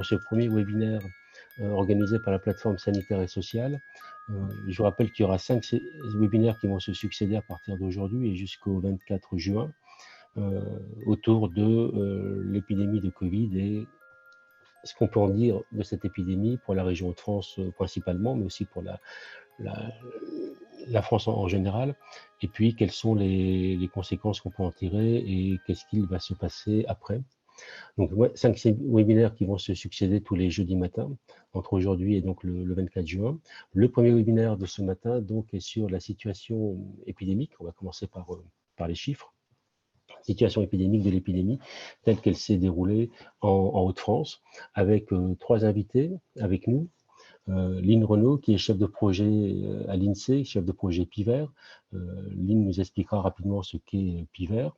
ce premier webinaire organisé par la plateforme sanitaire et sociale. Je vous rappelle qu'il y aura 5 webinaires qui vont se succéder à partir d'aujourd'hui et jusqu'au 24 juin autour de l'épidémie de Covid et ce qu'on peut en dire de cette épidémie pour la région Hauts-de-France principalement, mais aussi pour la, la France en général, et puis quelles sont les conséquences qu'on peut en tirer et qu'est-ce qu'il va se passer après. Donc, 5 webinaires qui vont se succéder tous les jeudis matins, entre aujourd'hui et donc le 24 juin. Le premier webinaire de ce matin donc, est sur la situation épidémique. On va commencer par les chiffres. Situation épidémique de l'épidémie telle qu'elle s'est déroulée en Hauts-de-France, avec 3 invités avec nous. Lynn Renaud, qui est chef de projet à l'INSEE, chef de projet PIVER. Lynn nous expliquera rapidement ce qu'est PIVER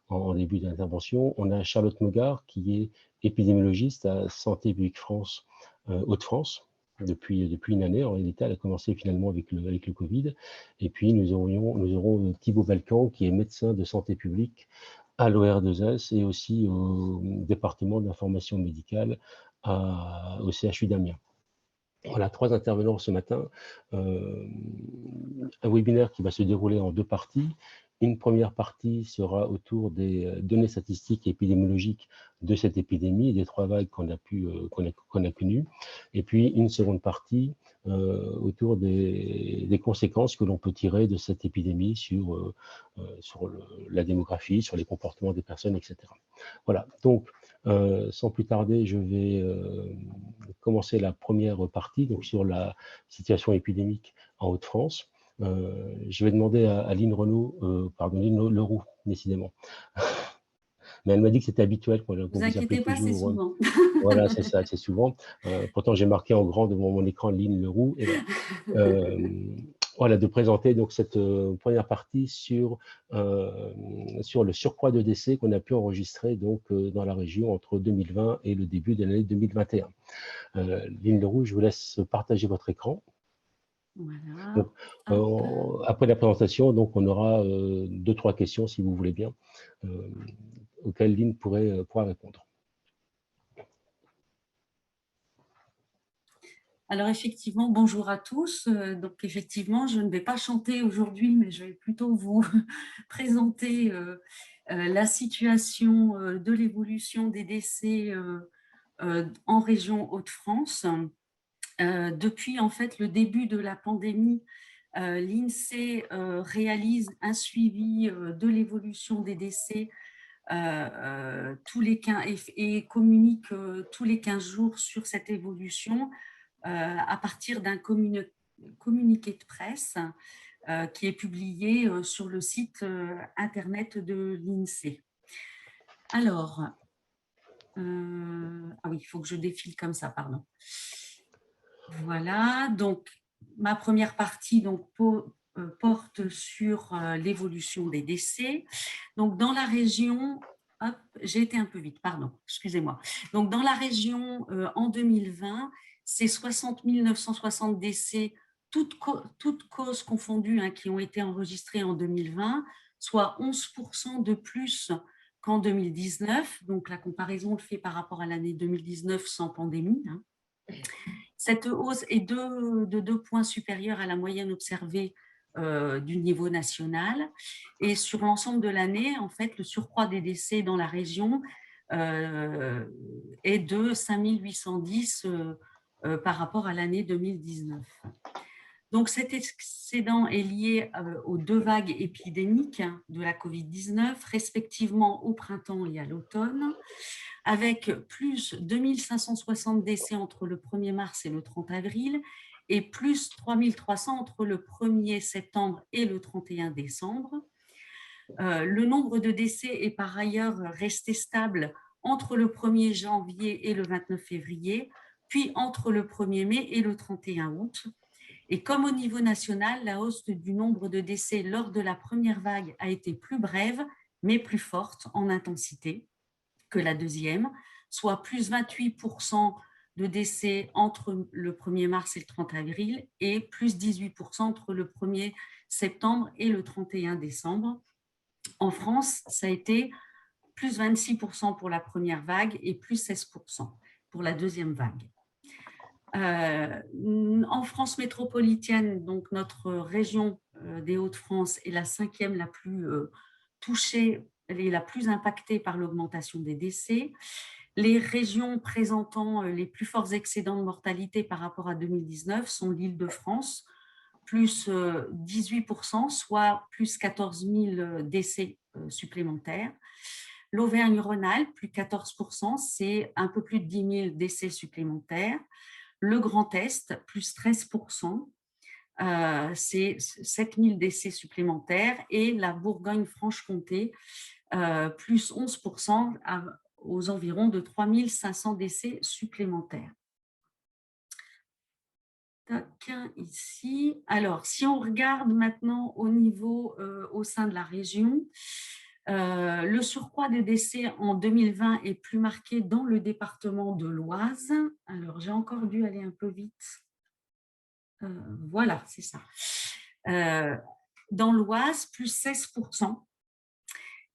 en début d'intervention. On a Charlotte Megard, qui est épidémiologiste à Santé publique France, Hauts-de-France, depuis une année. En réalité, elle a commencé finalement avec le Covid. Et puis, nous aurons Thibaut Balkan, qui est médecin de santé publique à l'OR2S et aussi au département d'information médicale au CHU d'Amiens. Voilà, 3 intervenants ce matin. Un webinaire qui va se dérouler en 2 parties. Une première partie sera autour des données statistiques et épidémiologiques de cette épidémie et des 3 vagues qu'on a connues. Et puis une seconde partie autour des conséquences que l'on peut tirer de cette épidémie sur la démographie, sur les comportements des personnes, etc. Voilà, donc sans plus tarder, je vais commencer la première partie, donc sur la situation épidémique en Hauts-de-France. Je vais demander à Lynn Renaud, Lynn Leroux, décidément. Mais elle m'a dit que c'était habituel qu'on vous appelait inquiétez pas, c'est toujours. souvent. Voilà, c'est ça, c'est souvent. Pourtant, j'ai marqué en grand devant mon écran Lynn Leroux, et voilà. Voilà, de présenter donc cette première partie sur le surcroît de décès qu'on a pu enregistrer donc dans la région entre 2020 et le début de l'année 2021. Lynn Leroux, je vous laisse partager votre écran. Voilà. Donc, après la présentation, donc on aura 2-3 questions, si vous voulez bien, auxquelles Lynn pourra répondre. Alors effectivement, bonjour à tous. Donc effectivement, je ne vais pas chanter aujourd'hui, mais je vais plutôt vous présenter la situation de l'évolution des décès en région Hauts-de-France. Depuis en fait le début de la pandémie, l'INSEE réalise un suivi de l'évolution des décès tous les 15 et communique tous les 15 jours sur cette évolution à partir d'un communiqué de presse qui est publié sur le site internet de l'INSEE. Alors, ah oui, il faut que je défile comme ça, pardon. Voilà, donc ma première partie donc, porte sur l'évolution des décès. Donc dans la région, hop, j'ai été un peu vite, pardon, excusez-moi. Donc dans la région en 2020, c'est 60 960 décès, toutes causes confondues, hein, qui ont été enregistrés en 2020, soit 11% de plus qu'en 2019. Donc la comparaison le fait par rapport à l'année 2019 sans pandémie, hein. Cette hausse est de 2 points supérieure à la moyenne observée du niveau national. Et sur l'ensemble de l'année, en fait, le surcroît des décès dans la région est de 5 810 par rapport à l'année 2019. Donc cet excédent est lié aux 2 vagues épidémiques de la Covid-19, respectivement au printemps et à l'automne, avec plus 2560 décès entre le 1er mars et le 30 avril et plus 3300 entre le 1er septembre et le 31 décembre. Le nombre de décès est par ailleurs resté stable entre le 1er janvier et le 29 février, puis entre le 1er mai et le 31 août. Et comme au niveau national, la hausse du nombre de décès lors de la première vague a été plus brève, mais plus forte en intensité que la deuxième, soit plus 28% de décès entre le 1er mars et le 30 avril et plus 18% entre le 1er septembre et le 31 décembre. En France, ça a été plus 26% pour la première vague et plus 16%. pour la deuxième vague. En France métropolitaine, donc notre région des Hauts-de-France est la 5e la plus touchée et la plus impactée par l'augmentation des décès. Les régions présentant les plus forts excédents de mortalité par rapport à 2019 sont l'Île-de-France, plus 18%, soit plus 14 000 décès supplémentaires. L'Auvergne-Rhône-Alpes, plus 14%, c'est un peu plus de 10 000 décès supplémentaires. Le Grand Est, plus 13%, c'est 7 000 décès supplémentaires. Et la Bourgogne-Franche-Comté, plus 11%, aux environs de 3 500 décès supplémentaires. Ici. Alors, si on regarde maintenant au niveau au sein de la région, le surcroît de décès en 2020 est plus marqué dans le département de l'Oise. Alors, j'ai encore dû aller un peu vite. Voilà, c'est ça. Dans l'Oise, plus 16%.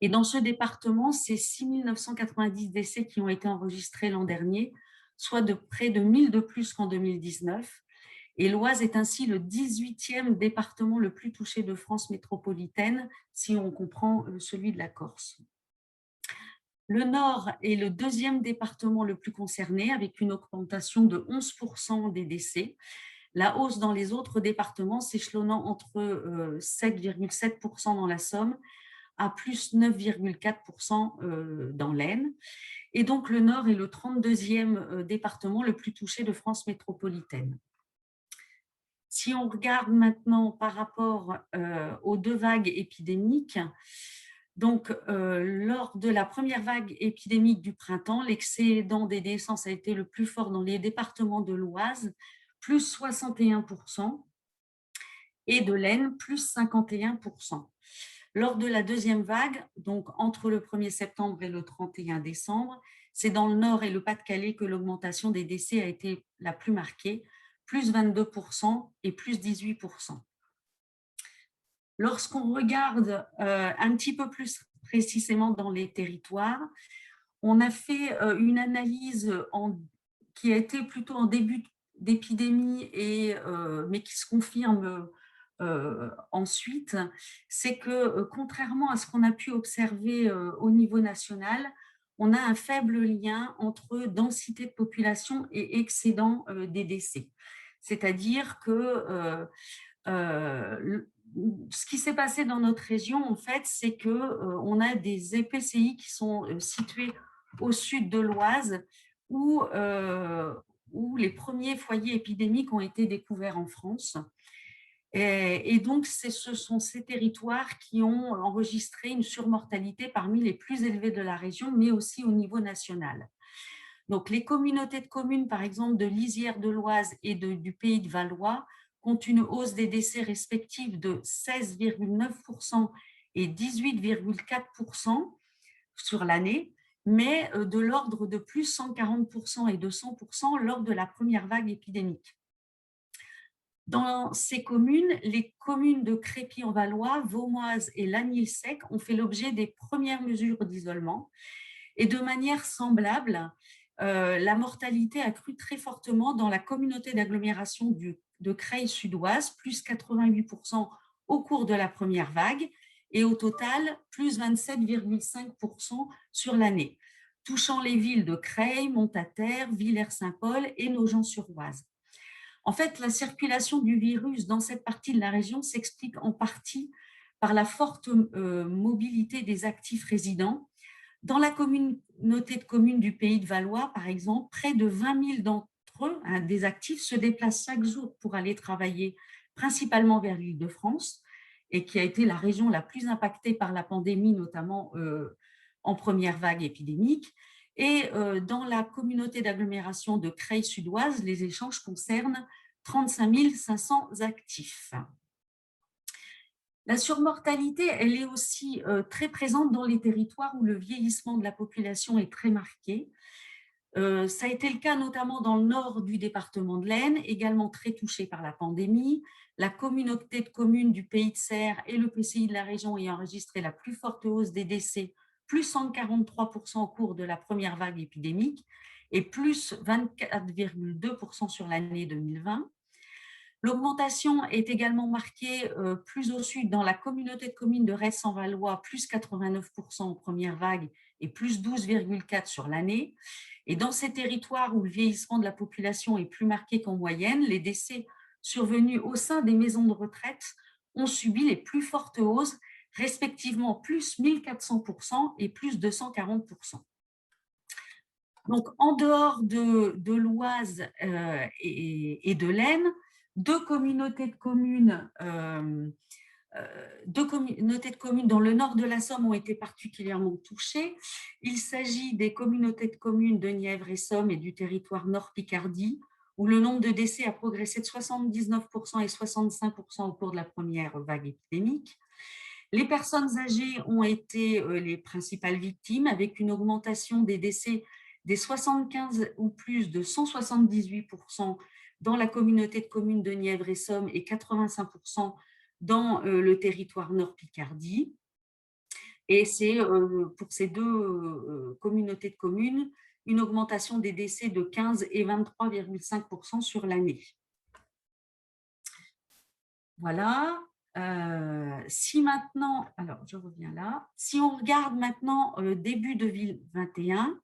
Et dans ce département, c'est 6 990 décès qui ont été enregistrés l'an dernier, soit de près de 1000 de plus qu'en 2019. Et l'Oise est ainsi le 18e département le plus touché de France métropolitaine, si on comprend celui de la Corse. Le Nord est le 2e département le plus concerné, avec une augmentation de 11% des décès. La hausse dans les autres départements s'échelonnant entre 7,7% dans la Somme à plus 9,4% dans l'Aisne. Et donc, le Nord est le 32e département le plus touché de France métropolitaine. Si on regarde maintenant par rapport aux 2 vagues épidémiques, donc lors de la première vague épidémique du printemps, l'excédent des naissances a été le plus fort dans les départements de l'Oise, plus 61%, et de l'Aisne, plus 51%. Lors de la deuxième vague, donc entre le 1er septembre et le 31 décembre, c'est dans le Nord et le Pas-de-Calais que l'augmentation des décès a été la plus marquée, plus 22% et plus 18%. Lorsqu'on regarde un petit peu plus précisément dans les territoires, on a fait une analyse qui a été plutôt en début d'épidémie, mais qui se confirme ensuite, c'est que contrairement à ce qu'on a pu observer au niveau national, on a un faible lien entre densité de population et excédent des décès. C'est-à-dire que ce qui s'est passé dans notre région, en fait, c'est qu'on a des EPCI qui sont situés au sud de l'Oise, où les premiers foyers épidémiques ont été découverts en France. Et donc, ce sont ces territoires qui ont enregistré une surmortalité parmi les plus élevées de la région, mais aussi au niveau national. Donc, les communautés de communes, par exemple, de Lisière de l'Oise et du Pays de Valois, comptent une hausse des décès respectifs de 16,9% et 18,4% sur l'année, mais de l'ordre de plus 140% et de 100% lors de la première vague épidémique. Dans ces communes, les communes de Crépy-en-Valois, Vaumoise et Lagny-le-Sec ont fait l'objet des premières mesures d'isolement. Et de manière semblable, la mortalité a cru très fortement dans la communauté d'agglomération de Creil-Sud-Oise, plus 88% au cours de la première vague, et au total, plus 27,5% sur l'année, touchant les villes de Creil, Montataire, Villers-Saint-Paul et Nogent-sur-Oise. En fait, la circulation du virus dans cette partie de la région s'explique en partie par la forte mobilité des actifs résidents. Dans la communauté de communes du Pays de Valois, par exemple, près de 20 000 d'entre eux, des actifs, se déplacent chaque jour pour aller travailler, principalement vers l'Île-de-France, et qui a été la région la plus impactée par la pandémie, notamment en première vague épidémique. Et dans la communauté d'agglomération de Creil-Sud-Oise, les échanges concernent 35 500 actifs. La surmortalité, elle est aussi très présente dans les territoires où le vieillissement de la population est très marqué. Ça a été le cas notamment dans le nord du département de l'Aisne, également très touché par la pandémie. La communauté de communes du Pays de Serres et le PCI de la région ayant enregistré la plus forte hausse des décès plus 143% au cours de la première vague épidémique et plus 24,2% sur l'année 2020. L'augmentation est également marquée plus au sud dans la communauté de communes de Retz-en-Valois, plus 89% en première vague et plus 12,4% sur l'année. Et dans ces territoires où le vieillissement de la population est plus marqué qu'en moyenne, les décès survenus au sein des maisons de retraite ont subi les plus fortes hausses, respectivement plus 1400% et plus 240%. Donc, en dehors de l'Oise et de l'Aisne, deux communautés de communes dans le nord de la Somme ont été particulièrement touchées. Il s'agit des communautés de communes de Nièvre et Somme et du territoire Nord-Picardie, où le nombre de décès a progressé de 79% et 65% au cours de la première vague épidémique. Les personnes âgées ont été les principales victimes, avec une augmentation des décès des 75 ou plus de 178% dans la communauté de communes de Nièvre et Somme et 85% dans le territoire Nord-Picardie. Et c'est pour ces deux communautés de communes une augmentation des décès de 15 et 23,5% sur l'année. Voilà. Si maintenant, alors je reviens là, si on regarde maintenant début 2021,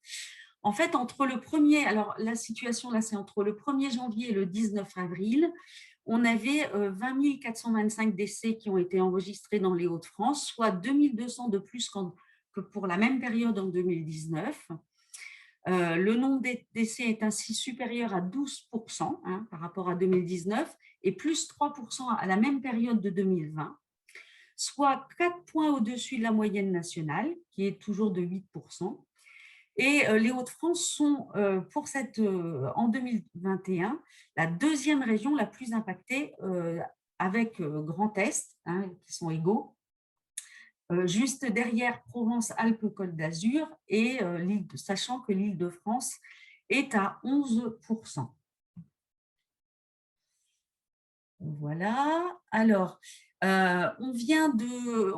en fait, entre le 1er, alors la situation là, c'est entre le 1er janvier et le 19 avril, on avait 20 425 décès qui ont été enregistrés dans les Hauts-de-France, soit 2200 de plus que pour la même période en 2019. Le nombre de décès est ainsi supérieur à 12% par rapport à 2019 et plus 3% à la même période de 2020, soit 4 points au-dessus de la moyenne nationale, qui est toujours de 8%. Et les Hauts-de-France sont, en 2021, la deuxième région la plus impactée avec Grand Est, qui sont égaux, juste derrière Provence-Alpes-Côte d'Azur, et sachant que l'Île-de-France est à 11%. Voilà. Alors, on vient de,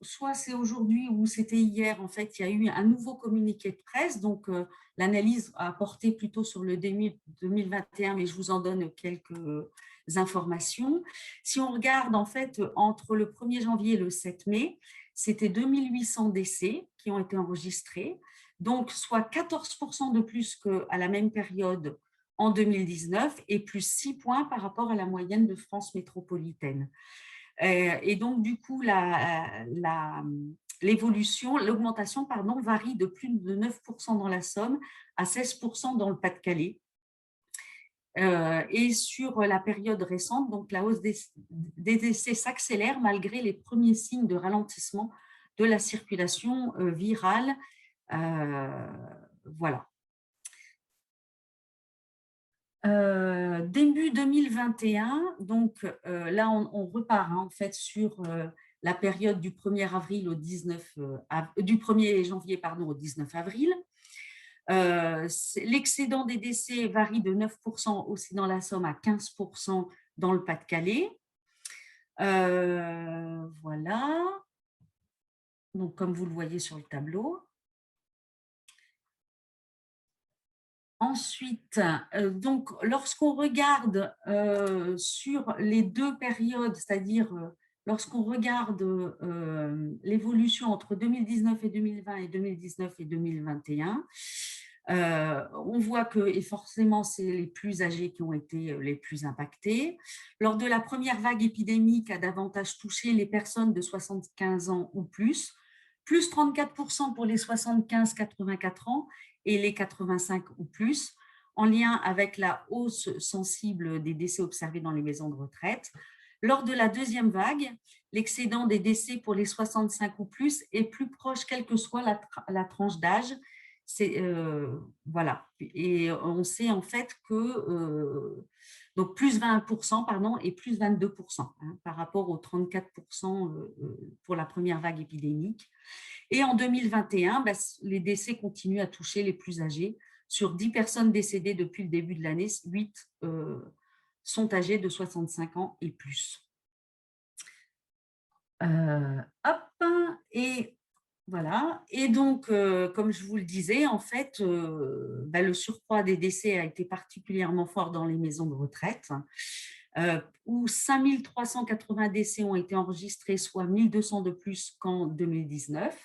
soit c'est aujourd'hui ou c'était hier, en fait, il y a eu un nouveau communiqué de presse, donc l'analyse a porté plutôt sur le 2021, mais je vous en donne quelques informations. Si on regarde, en fait, entre le 1er janvier et le 7 mai, c'était 2800 décès qui ont été enregistrés, donc soit 14% de plus qu'à la même période en 2019 et plus 6 points par rapport à la moyenne de France métropolitaine. Et donc, du coup, l'augmentation varie de plus de 9% dans la Somme à 16% dans le Pas-de-Calais. Et sur la période récente, donc la hausse des décès s'accélère malgré les premiers signes de ralentissement de la circulation virale. Voilà. Début 2021, donc là on repart en fait sur la période du 1er avril au 19 du 1er janvier au 19 avril. L'excédent des décès varie de 9% aussi dans la Somme à 15% dans le Pas-de-Calais. Voilà. Donc comme vous le voyez sur le tableau. Ensuite, donc, lorsqu'on regarde sur les deux périodes, c'est-à-dire lorsqu'on regarde l'évolution entre 2019 et 2020 et 2019 et 2021, on voit que, et forcément, c'est les plus âgés qui ont été les plus impactés. Lors de la première vague épidémique, a davantage touché les personnes de 75 ans ou plus 34% pour les 75-84 ans, et les 85 ou plus, en lien avec la hausse sensible des décès observés dans les maisons de retraite. Lors de la deuxième vague, l'excédent des décès pour les 65 ou plus est plus proche, quelle que soit la tranche d'âge. Voilà. Et on sait en fait que donc plus 20% et plus 22% par rapport aux 34% pour la première vague épidémique. Et en 2021, les décès continuent à toucher les plus âgés. Sur 10 personnes décédées depuis le début de l'année, 8 sont âgées de 65 ans et plus. Et Voilà. Et donc, comme je vous le disais, en fait, le surcroît des décès a été particulièrement fort dans les maisons de retraite, où 5 380 décès ont été enregistrés, soit 1 200 de plus qu'en 2019,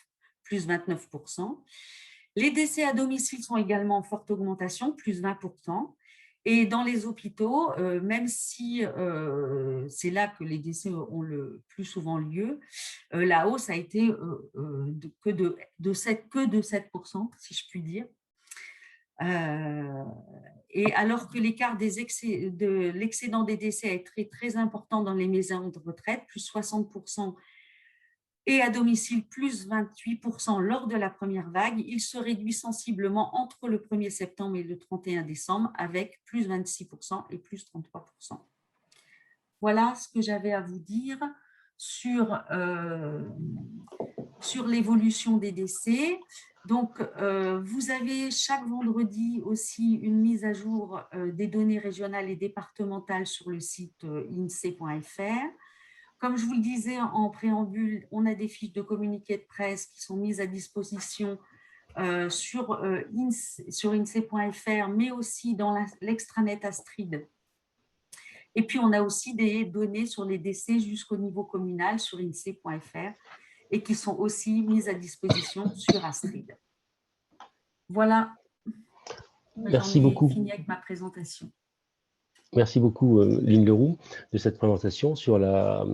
plus 29%. Les décès à domicile sont également en forte augmentation, plus 20%. Et dans les hôpitaux, même si c'est là que les décès ont le plus souvent lieu, la hausse a été que de 7%, si je puis dire. Et alors que l'écart de l'excédent des décès est très, très important dans les maisons de retraite, plus 60%, et à domicile, plus 28% lors de la première vague, il se réduit sensiblement entre le 1er septembre et le 31 décembre, avec plus 26% et plus 33%. Voilà ce que j'avais à vous dire sur, sur l'évolution des décès. Donc, vous avez chaque vendredi aussi une mise à jour des données régionales et départementales sur le site insee.fr. Comme je vous le disais en préambule, on a des fiches de communiqué de presse qui sont mises à disposition sur insee.fr, mais aussi dans l'extranet Astrid. Et puis, on a aussi des données sur les décès jusqu'au niveau communal sur insee.fr et qui sont aussi mises à disposition sur Astrid. Voilà, j'en Merci ai beaucoup. fini avec ma présentation. Merci beaucoup, Lynn Leroux, de cette présentation sur la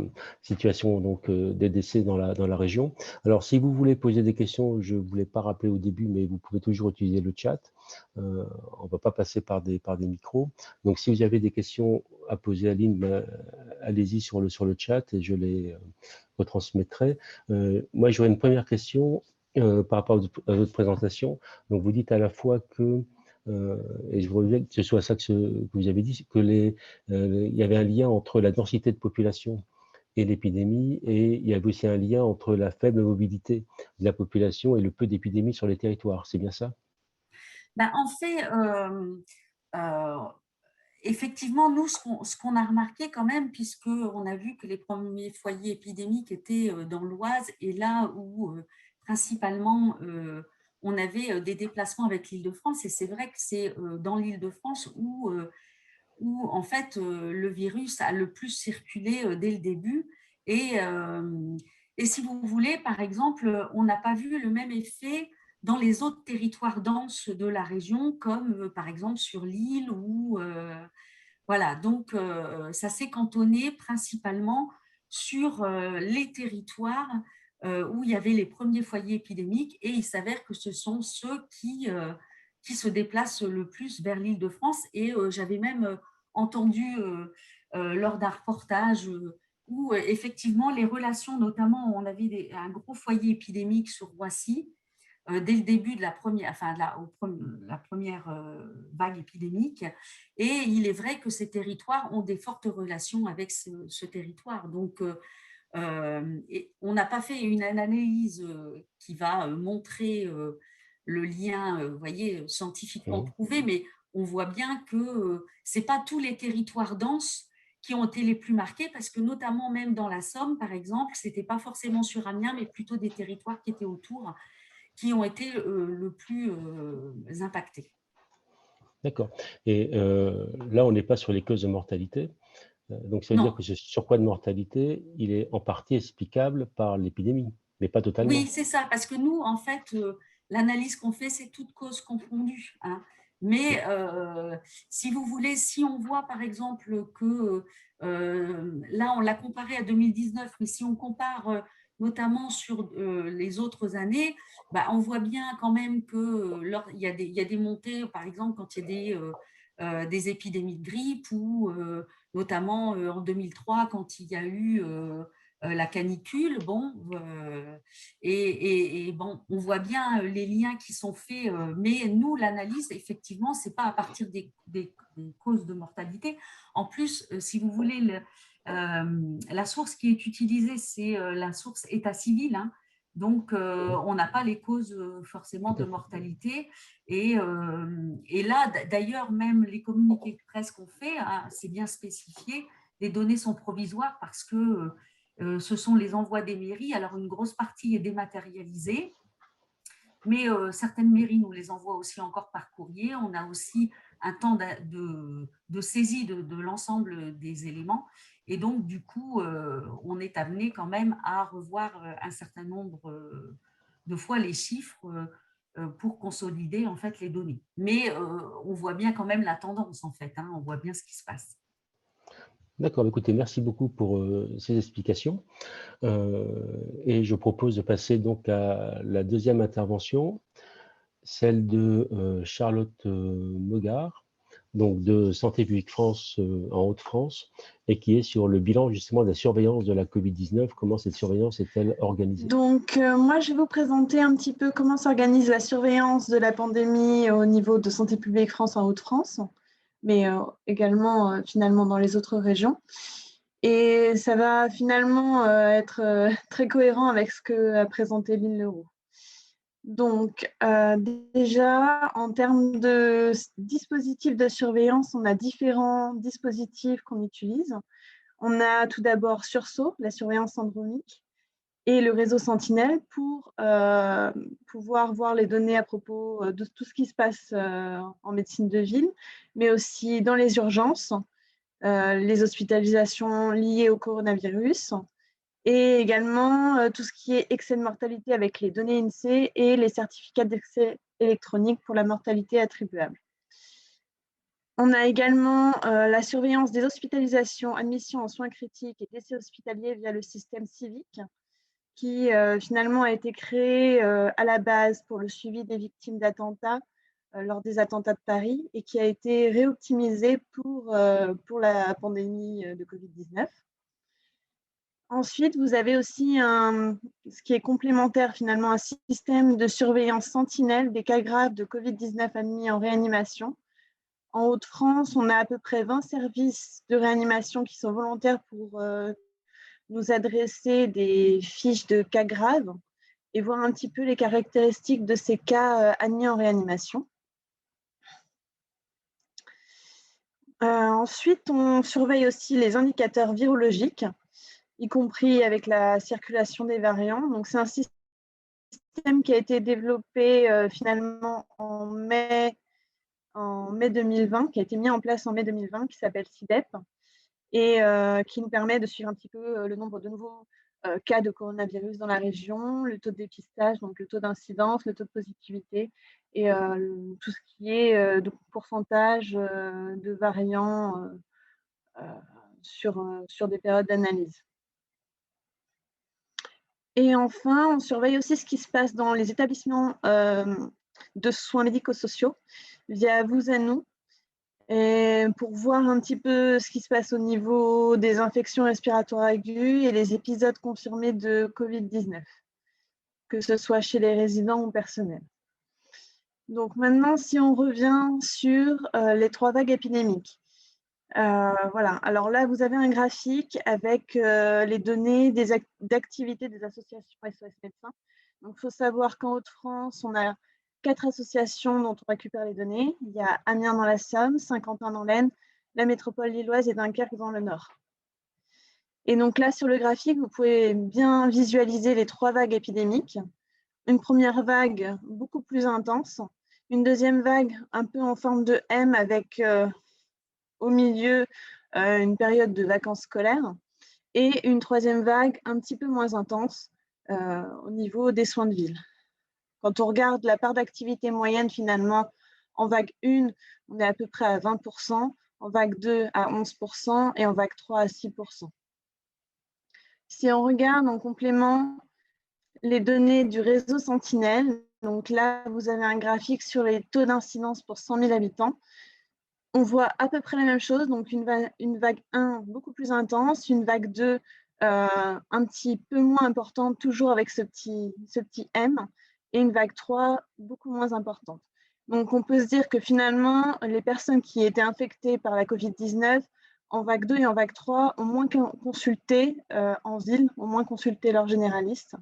situation donc, des décès dans la région. Alors, si vous voulez poser des questions, je ne vous l'ai pas rappelé au début, mais vous pouvez toujours utiliser le chat. On ne va pas passer par des micros. Donc, si vous avez des questions à poser à Lynn, allez-y sur le chat et je les retransmettrai. Moi, j'aurais une première question par rapport à votre présentation. Donc, vous dites à la fois que et je voudrais que ce soit ça que vous avez dit, il y avait un lien entre la densité de population et l'épidémie, et il y avait aussi un lien entre la faible mobilité de la population et le peu d'épidémies sur les territoires. C'est bien ça? En fait, effectivement, nous, ce qu'on a remarqué quand même, puisqu'on a vu que les premiers foyers épidémiques étaient dans l'Oise et là où principalement on avait des déplacements avec l'Île-de-France, et c'est vrai que c'est dans l'Île-de-France où en fait le virus a le plus circulé dès le début. Et, et si vous voulez, par exemple, on n'a pas vu le même effet dans les autres territoires denses de la région, comme par exemple sur l'île ou voilà. Donc ça s'est cantonné principalement sur les territoires où il y avait les premiers foyers épidémiques, et il s'avère que ce sont ceux qui se déplacent le plus vers l'Île-de-France. Et j'avais même entendu lors d'un reportage où effectivement les relations, notamment on avait un gros foyer épidémique sur Roissy dès le début de la première vague épidémique. Et il est vrai que ces territoires ont des fortes relations avec ce territoire. Donc, on n'a pas fait une analyse qui va montrer le lien, vous voyez, scientifiquement prouvé, mais on voit bien que ce n'est pas tous les territoires denses qui ont été les plus marqués, parce que notamment même dans la Somme, par exemple, ce n'était pas forcément sur Amiens, mais plutôt des territoires qui étaient autour, qui ont été le plus impactés. D'accord. Et là, on n'est pas sur les causes de mortalité. Donc, ça veut dire que ce surcroît de mortalité, il est en partie explicable par l'épidémie, mais pas totalement. Oui, c'est ça, parce que nous, en fait, l'analyse qu'on fait, c'est toutes causes confondues. Hein. Mais si vous voulez, si on voit par exemple que là, on l'a comparé à 2019, mais si on compare notamment sur les autres années, on voit bien quand même qu'il y a des montées, par exemple, quand il y a des épidémies de grippe, ou notamment en 2003, quand il y a eu la canicule. Bon, et bon, on voit bien les liens qui sont faits, mais nous, l'analyse, effectivement, ce n'est pas à partir des causes de mortalité. En plus, si vous voulez, la source qui est utilisée, c'est la source état civil. Hein. Donc, on n'a pas les causes forcément de mortalité. Et là, d'ailleurs, même les communiqués de presse qu'on fait, hein, c'est bien spécifié, les données sont provisoires parce que ce sont les envois des mairies. Alors, une grosse partie est dématérialisée, mais certaines mairies nous les envoient aussi encore par courrier. On a aussi un temps de saisie de l'ensemble des éléments. Et donc, du coup, on est amené quand même à revoir un certain nombre de fois les chiffres pour consolider en fait les données. Mais on voit bien quand même la tendance en fait, hein, on voit bien ce qui se passe. D'accord, écoutez, merci beaucoup pour ces explications. Et je propose de passer donc à la deuxième intervention, celle de Charlotte Megard, donc de Santé publique France en Hauts-de-France, et qui est sur le bilan justement de la surveillance de la Covid-19. Comment cette surveillance est-elle organisée? Donc, moi, je vais vous présenter un petit peu comment s'organise la surveillance de la pandémie au niveau de Santé publique France en Hauts-de-France, mais également finalement dans les autres régions. Et ça va finalement être très cohérent avec ce que a présenté Lynn Leroux. Donc, déjà, en termes de dispositifs de surveillance, on a différents dispositifs qu'on utilise. On a tout d'abord Sursaut, la surveillance syndromique, et le réseau Sentinelle pour pouvoir voir les données à propos de tout ce qui se passe en médecine de ville, mais aussi dans les urgences, les hospitalisations liées au coronavirus, et également tout ce qui est excès de mortalité avec les données INSEE et les certificats d'excès électroniques pour la mortalité attribuable. On a également la surveillance des hospitalisations, admissions en soins critiques et décès hospitaliers via le système civique, qui finalement a été créé à la base pour le suivi des victimes d'attentats lors des attentats de Paris et qui a été réoptimisé pour la pandémie de Covid-19. Ensuite, vous avez aussi ce qui est complémentaire finalement, un système de surveillance sentinelle des cas graves de Covid-19 admis en réanimation. En Hauts-de-France, on a à peu près 20 services de réanimation qui sont volontaires pour nous adresser des fiches de cas graves et voir un petit peu les caractéristiques de ces cas admis en réanimation. Ensuite, on surveille aussi les indicateurs virologiques, y compris avec la circulation des variants. Donc, c'est un système qui a été développé finalement en mai 2020, qui a été mis en place en mai 2020, qui s'appelle CIDEP, et qui nous permet de suivre un petit peu le nombre de nouveaux cas de coronavirus dans la région, le taux de dépistage, donc le taux d'incidence, le taux de positivité, et tout ce qui est de pourcentage de variants sur des périodes d'analyse. Et enfin, on surveille aussi ce qui se passe dans les établissements de soins médico-sociaux via Vous à Nous, et pour voir un petit peu ce qui se passe au niveau des infections respiratoires aiguës et les épisodes confirmés de Covid-19, que ce soit chez les résidents ou personnels. Donc maintenant, si on revient sur les 3 vagues épidémiques. Voilà, alors là, vous avez un graphique avec les données d'activité des associations SOS Médecins. Donc, il faut savoir qu'en Hauts-de-France, on a 4 associations dont on récupère les données. Il y a Amiens dans la Somme, Saint-Quentin dans l'Aisne, la métropole lilloise et Dunkerque dans le Nord. Et donc là, sur le graphique, vous pouvez bien visualiser les 3 vagues épidémiques. Une première vague beaucoup plus intense, une deuxième vague un peu en forme de M avec au milieu une période de vacances scolaires, et une troisième vague un petit peu moins intense au niveau des soins de ville. Quand on regarde la part d'activité moyenne, finalement, en vague 1, on est à peu près à 20%, en vague 2 à 11% et en vague 3 à 6%. Si on regarde en complément les données du réseau Sentinelle, donc là, vous avez un graphique sur les taux d'incidence pour 100 000 habitants. On voit à peu près la même chose, donc une vague 1 beaucoup plus intense, une vague 2 un petit peu moins importante, toujours avec ce petit M, et une vague 3 beaucoup moins importante. Donc on peut se dire que finalement, les personnes qui étaient infectées par la Covid-19, en vague 2 et en vague 3, ont moins consulté en ville, ont moins consulté leur généraliste.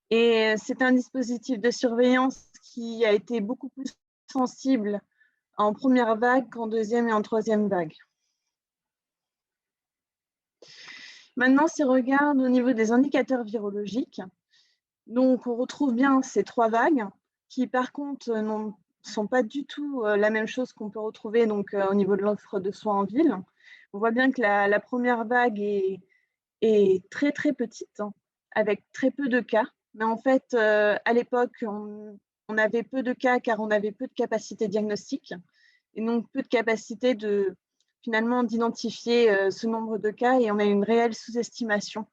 Et c'est un dispositif de surveillance qui a été beaucoup plus sensible en première vague qu'en deuxième et en troisième vague. Maintenant, si on regarde au niveau des indicateurs virologiques, donc on retrouve bien ces 3 vagues qui, par contre, ne sont pas du tout la même chose qu'on peut retrouver donc, au niveau de l'offre de soins en ville. On voit bien que la première vague est très, très petite, hein, avec très peu de cas. Mais en fait, à l'époque, on avait peu de cas car on avait peu de capacité diagnostique et donc peu de capacité finalement d'identifier ce nombre de cas, et on a une réelle sous-estimation.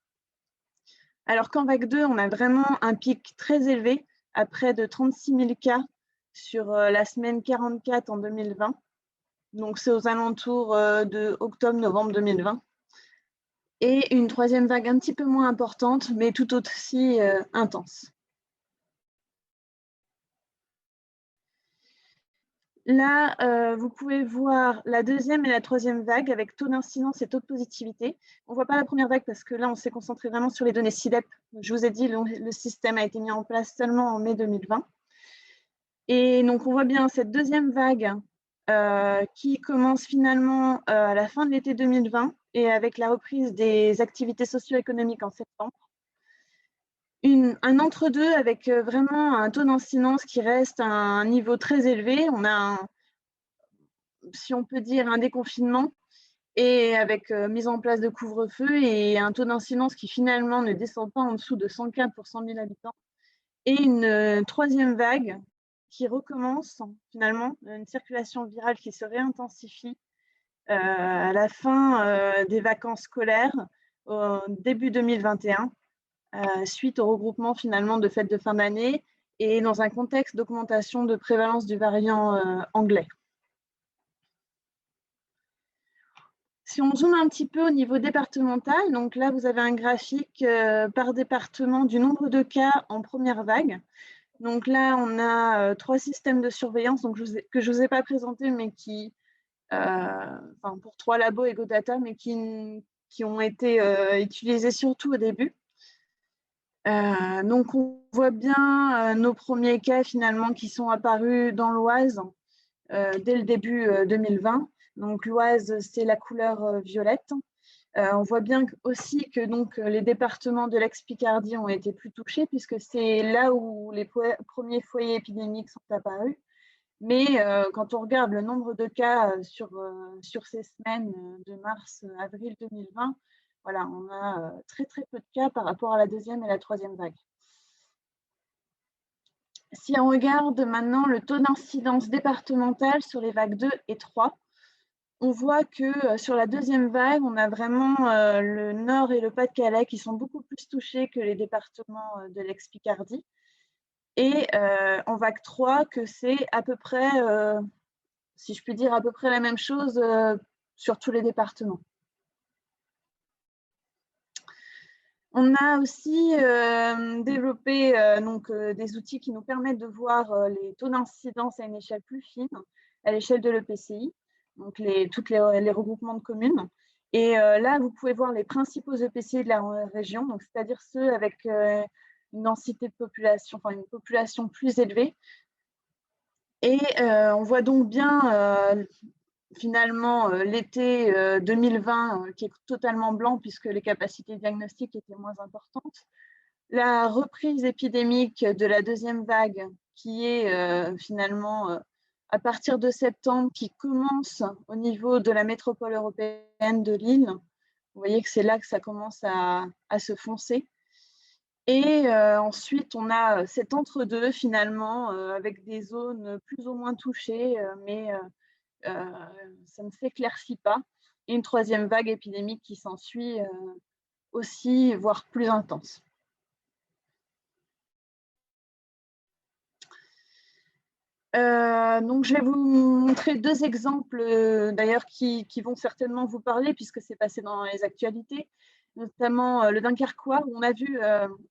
Alors qu'en vague 2, on a vraiment un pic très élevé à près de 36 000 cas sur la semaine 44 en 2020. Donc c'est aux alentours de octobre-novembre 2020. Et une troisième vague un petit peu moins importante, mais tout aussi intense. Là, vous pouvez voir la deuxième et la troisième vague avec taux d'incidence et taux de positivité. On ne voit pas la première vague parce que là, on s'est concentré vraiment sur les données CIDEP. Je vous ai dit, le système a été mis en place seulement en mai 2020. Et donc, on voit bien cette deuxième vague qui commence finalement à la fin de l'été 2020 et avec la reprise des activités socio-économiques en septembre. Un entre-deux avec vraiment un taux d'incidence qui reste à un niveau très élevé. On a, si on peut dire, un déconfinement et avec mise en place de couvre-feu et un taux d'incidence qui finalement ne descend pas en dessous de 100 cas pour 100 000 habitants. Et une troisième vague qui recommence finalement, une circulation virale qui se réintensifie à la fin des vacances scolaires, au début 2021. Suite au regroupement finalement de fêtes de fin d'année et dans un contexte d'augmentation de prévalence du variant anglais. Si on zoome un petit peu au niveau départemental, donc là vous avez un graphique par département du nombre de cas en première vague. Donc là on a 3 systèmes de surveillance donc que je ne vous ai pas présentés, mais qui, enfin pour 3 labos EgoData, mais qui ont été utilisés surtout au début. Donc on voit bien nos premiers cas finalement qui sont apparus dans l'Oise dès le début 2020. Donc l'Oise, c'est la couleur violette. On voit bien aussi que donc, les départements de l'ex-Picardie ont été plus touchés puisque c'est là où les premiers foyers épidémiques sont apparus. Mais quand on regarde le nombre de cas sur ces semaines de mars-avril 2020, voilà, on a très très peu de cas par rapport à la deuxième et la troisième vague. Si on regarde maintenant le taux d'incidence départementale sur les vagues 2 et 3, on voit que sur la deuxième vague, on a vraiment le Nord et le Pas-de-Calais qui sont beaucoup plus touchés que les départements de l'ex-Picardie. Et en vague 3, que c'est à peu près, si je puis dire, à peu près la même chose sur tous les départements. On a aussi développé donc, des outils qui nous permettent de voir les taux d'incidence à une échelle plus fine, à l'échelle de l'EPCI, donc tous les regroupements de communes. Et là, vous pouvez voir les principaux EPCI de la région, c'est-à-dire ceux avec une densité de population, enfin une population plus élevée. Et on voit donc bien finalement l'été 2020 qui est totalement blanc puisque les capacités diagnostiques étaient moins importantes. La reprise épidémique de la deuxième vague qui est finalement à partir de septembre, qui commence au niveau de la métropole européenne de Lille. Vous voyez que c'est là que ça commence à se foncer. Et ensuite, on a cet entre-deux finalement avec des zones plus ou moins touchées, mais ça ne s'éclaircit pas. Et une troisième vague épidémique qui s'ensuit aussi, voire plus intense. Donc, je vais vous montrer 2 exemples d'ailleurs qui vont certainement vous parler puisque c'est passé dans les actualités, notamment le Dunkerquois où on a vu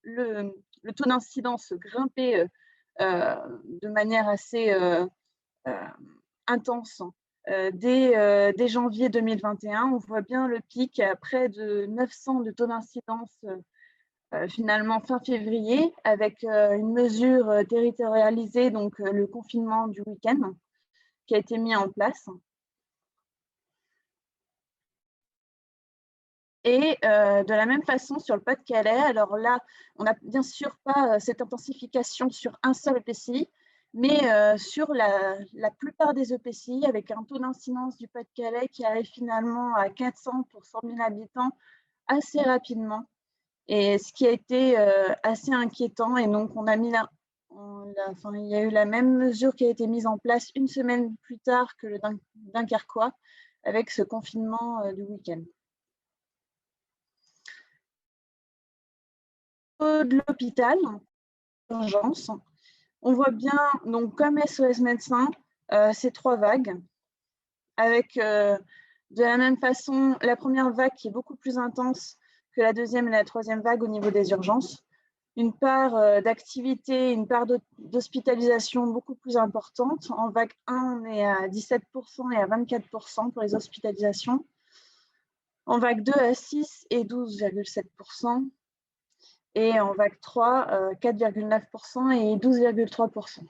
le taux d'incidence grimper de manière assez intense dès janvier 2021. On voit bien le pic à près de 900 de taux d'incidence finalement fin février, avec une mesure territorialisée, donc le confinement du week-end, qui a été mis en place. Et de la même façon, sur le Pas-de-Calais, alors là, on n'a bien sûr pas cette intensification sur un seul EPCI, mais sur la plupart des EPCI, avec un taux d'incidence du Pas-de-Calais qui arrive finalement à 400 pour 100 000 habitants assez rapidement. Et ce qui a été assez inquiétant, et donc on a mis il y a eu la même mesure qui a été mise en place une semaine plus tard que le Dunkerquois, avec ce confinement du week-end. De l'hôpital, urgence, on voit bien, donc comme SOS Médecins, ces 3 vagues, avec de la même façon la première vague qui est beaucoup plus intense que la deuxième et la troisième vague au niveau des urgences. Une part d'activité, une part d'hospitalisation beaucoup plus importante. En vague 1, on est à 17% et à 24% pour les hospitalisations. En vague 2, à 6 et 12,7%. Et en vague 3, 4,9% et 12,3%.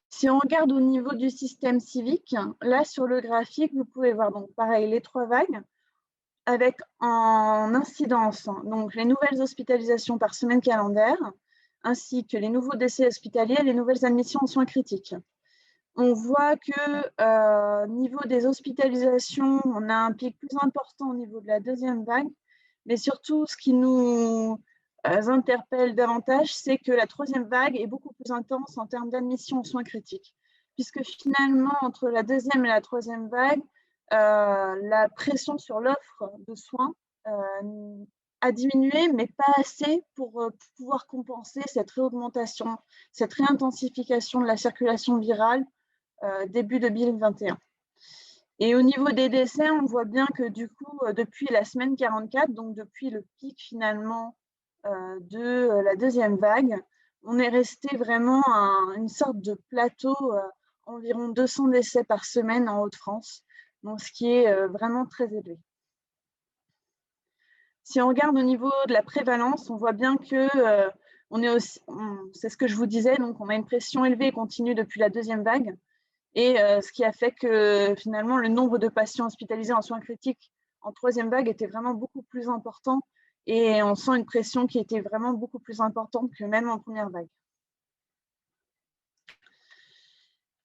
Si on regarde au niveau du système civique, là sur le graphique, vous pouvez voir donc pareil les 3 vagues avec en incidence donc les nouvelles hospitalisations par semaine calendaire, ainsi que les nouveaux décès hospitaliers et les nouvelles admissions en soins critiques. On voit que niveau des hospitalisations, on a un pic plus important au niveau de la deuxième vague, mais surtout ce qui nous interpelle davantage, c'est que la troisième vague est beaucoup plus intense en termes d'admission aux soins critiques, puisque finalement, entre la deuxième et la troisième vague, la pression sur l'offre de soins a diminué, mais pas assez pour pouvoir compenser cette réaugmentation, cette réintensification de la circulation virale début 2021. Et au niveau des décès, on voit bien que du coup, depuis la semaine 44, donc depuis le pic finalement de la deuxième vague, on est resté vraiment à une sorte de plateau, environ 200 décès par semaine en Hauts-de-France, donc ce qui est vraiment très élevé. Si on regarde au niveau de la prévalence, on voit bien que c'est ce que je vous disais, donc on a une pression élevée et continue depuis la deuxième vague. Et ce qui a fait que finalement, le nombre de patients hospitalisés en soins critiques en troisième vague était vraiment beaucoup plus important. Et on sent une pression qui était vraiment beaucoup plus importante que même en première vague.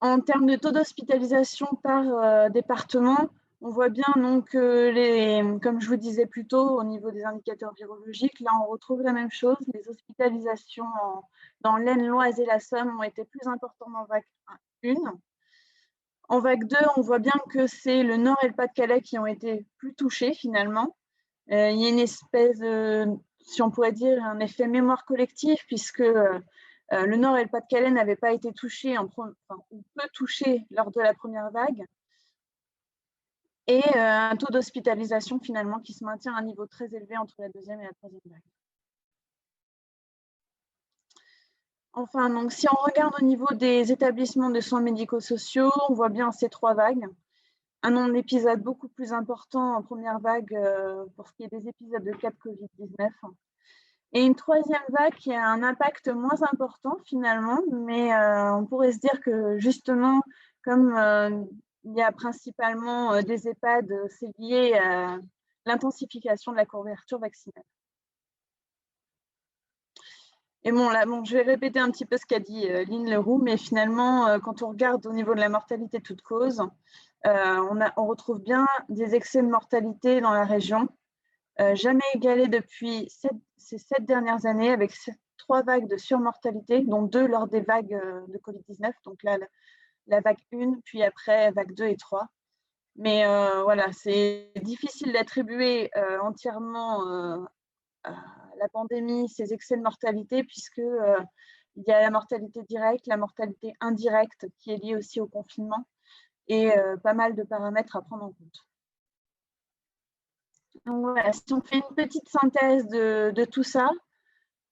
En termes de taux d'hospitalisation par département, on voit bien donc comme je vous disais plus tôt, au niveau des indicateurs virologiques, là on retrouve la même chose. Les hospitalisations dans l'Aisne, l'Oise et la Somme ont été plus importantes en vague 1. En vague 2, on voit bien que c'est le Nord et le Pas-de-Calais qui ont été plus touchés finalement. Il y a une espèce, si on pourrait dire, un effet mémoire collective, puisque le Nord et le Pas-de-Calais n'avaient pas été touchés, ou peu touchés lors de la première vague. Et un taux d'hospitalisation finalement qui se maintient à un niveau très élevé entre la deuxième et la troisième vague. Enfin, donc, si on regarde au niveau des établissements de soins médico-sociaux, on voit bien ces 3 vagues. Un nombre d'épisodes beaucoup plus important en première vague pour ce qui est des épisodes de cas de Covid-19. Et une troisième vague qui a un impact moins important finalement, mais on pourrait se dire que justement, comme il y a principalement des EHPAD, c'est lié à l'intensification de la couverture vaccinale. Et bon, là, je vais répéter un petit peu ce qu'a dit Lynn Leroux, mais finalement, quand on regarde au niveau de la mortalité toute cause, on retrouve bien des excès de mortalité dans la région, jamais égalés depuis ces 7 dernières années, avec 3 vagues de surmortalité, dont 2 lors des vagues de Covid-19, donc là, la vague 1, puis après vague 2 et 3. Mais voilà, c'est difficile d'attribuer entièrement la pandémie, ces excès de mortalité, puisque il y a la mortalité directe, la mortalité indirecte qui est liée aussi au confinement et pas mal de paramètres à prendre en compte. Donc voilà, si on fait une petite synthèse de tout ça,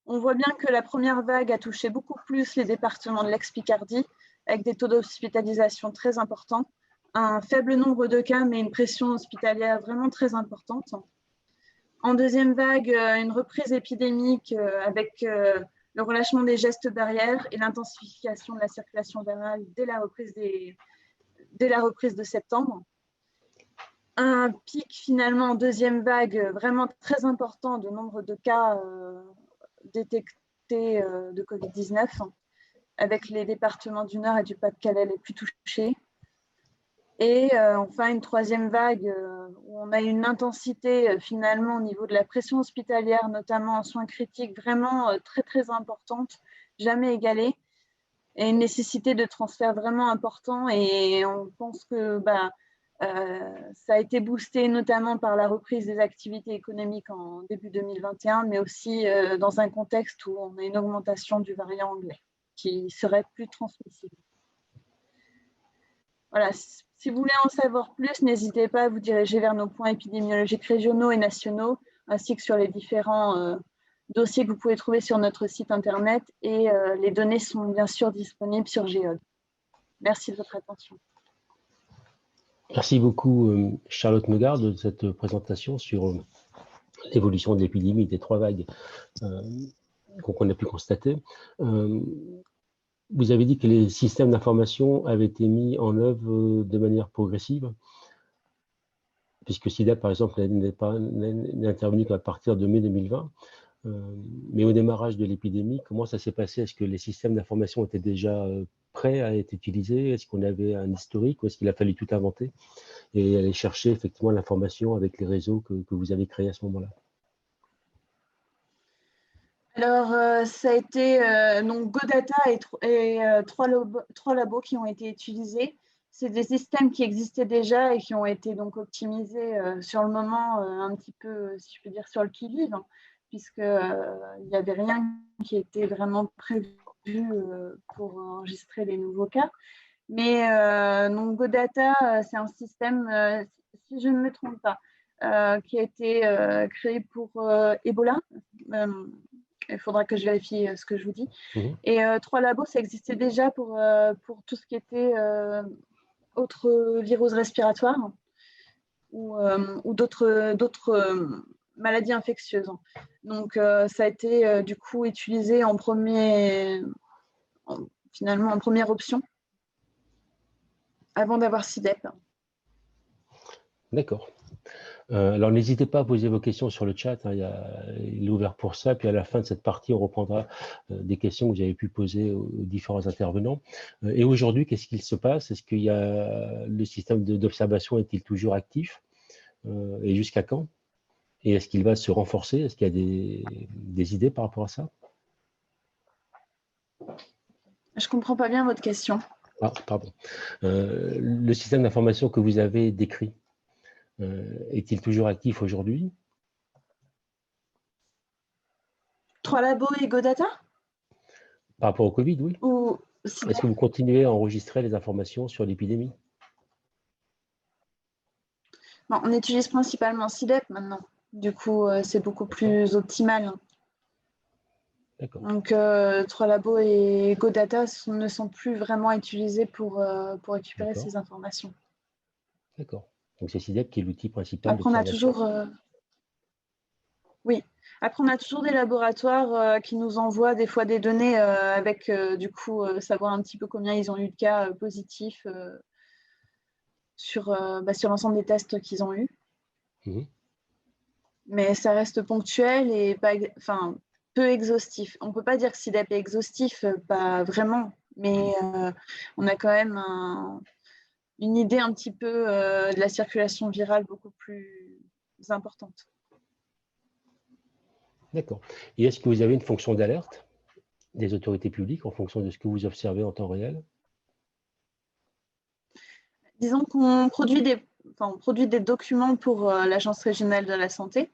on voit bien que la première vague a touché beaucoup plus les départements de l'ex-Picardie, avec des taux d'hospitalisation très importants, un faible nombre de cas, mais une pression hospitalière vraiment très importante. En deuxième vague, une reprise épidémique avec le relâchement des gestes barrières et l'intensification de la circulation virale dès la reprise de septembre. un pic finalement en deuxième vague vraiment très important de nombre de cas détectés de Covid-19, avec les départements du Nord et du Pas-de-Calais les plus touchés. Et enfin, une troisième vague où on a une intensité finalement au niveau de la pression hospitalière, notamment en soins critiques, vraiment très, très importante, jamais égalée, et une nécessité de transfert vraiment important. Et on pense que ça a été boosté notamment par la reprise des activités économiques en début 2021, mais aussi dans un contexte où on a une augmentation du variant anglais qui serait plus transmissible. Voilà, si vous voulez en savoir plus, n'hésitez pas à vous diriger vers nos points épidémiologiques régionaux et nationaux, ainsi que sur les différents dossiers que vous pouvez trouver sur notre site internet. Et les données sont bien sûr disponibles sur Géode. Merci de votre attention. Merci beaucoup, Charlotte Meugard, de cette présentation sur l'évolution de l'épidémie des 3 vagues qu'on a pu constater. Vous avez dit que les systèmes d'information avaient été mis en œuvre de manière progressive, puisque SIDAP, par exemple, n'est intervenu qu'à partir de mai 2020. Mais au démarrage de l'épidémie, comment ça s'est passé? Est-ce que les systèmes d'information étaient déjà prêts à être utilisés? Est-ce qu'on avait un historique ou est-ce qu'il a fallu tout inventer et aller chercher effectivement l'information avec les réseaux que vous avez créés à ce moment-là? Alors, ça a été donc GoData et 3 labos qui ont été utilisés. C'est des systèmes qui existaient déjà et qui ont été donc optimisés sur le moment, un petit peu, si je peux dire, sur le qui-vive, puisqu'il n'y avait rien qui était vraiment prévu pour enregistrer les nouveaux cas. Mais donc GoData, c'est un système, si je ne me trompe pas, qui a été créé pour Ebola. Il faudra que je vérifie ce que je vous dis. Et 3 labos, ça existait déjà pour tout ce qui était autres virus respiratoires ou d'autres maladies infectieuses. Donc, ça a été du coup utilisé finalement en première option avant d'avoir SIDEP. D'accord. Alors, n'hésitez pas à poser vos questions sur le chat, hein, il est ouvert pour ça. Puis à la fin de cette partie, on reprendra des questions que vous avez pu poser aux différents intervenants. Et aujourd'hui, qu'est-ce qu'il se passe? Est-ce qu'il y a le système d'observation est-il toujours actif? Et jusqu'à quand? Et est-ce qu'il va se renforcer? Est-ce qu'il y a des idées par rapport à ça? Je ne comprends pas bien votre question. Ah, pardon. Le système d'information que vous avez décrit, est-il toujours actif aujourd'hui? 3 labos et GoData? Par rapport au Covid, oui. Ou Est-ce que vous continuez à enregistrer les informations sur l'épidémie? Non, on utilise principalement SIDEP maintenant. Du coup, c'est beaucoup plus optimal. D'accord. Donc, 3 labos et GoData ne sont plus vraiment utilisés pour récupérer ces informations. D'accord. Donc, c'est SIDEP qui est l'outil principal Après, on a d'observation. toujours... Oui. Après, on a toujours des laboratoires qui nous envoient des fois des données avec, du coup, savoir un petit peu combien ils ont eu de cas positifs sur l'ensemble des tests qu'ils ont eus. Mais ça reste ponctuel et peu exhaustif. On ne peut pas dire que SIDEP est exhaustif, pas vraiment, mais on a quand même une idée un petit peu de la circulation virale beaucoup plus importante. D'accord. Et est-ce que vous avez une fonction d'alerte des autorités publiques en fonction de ce que vous observez en temps réel? Disons qu'on produit des documents pour l'Agence régionale de la santé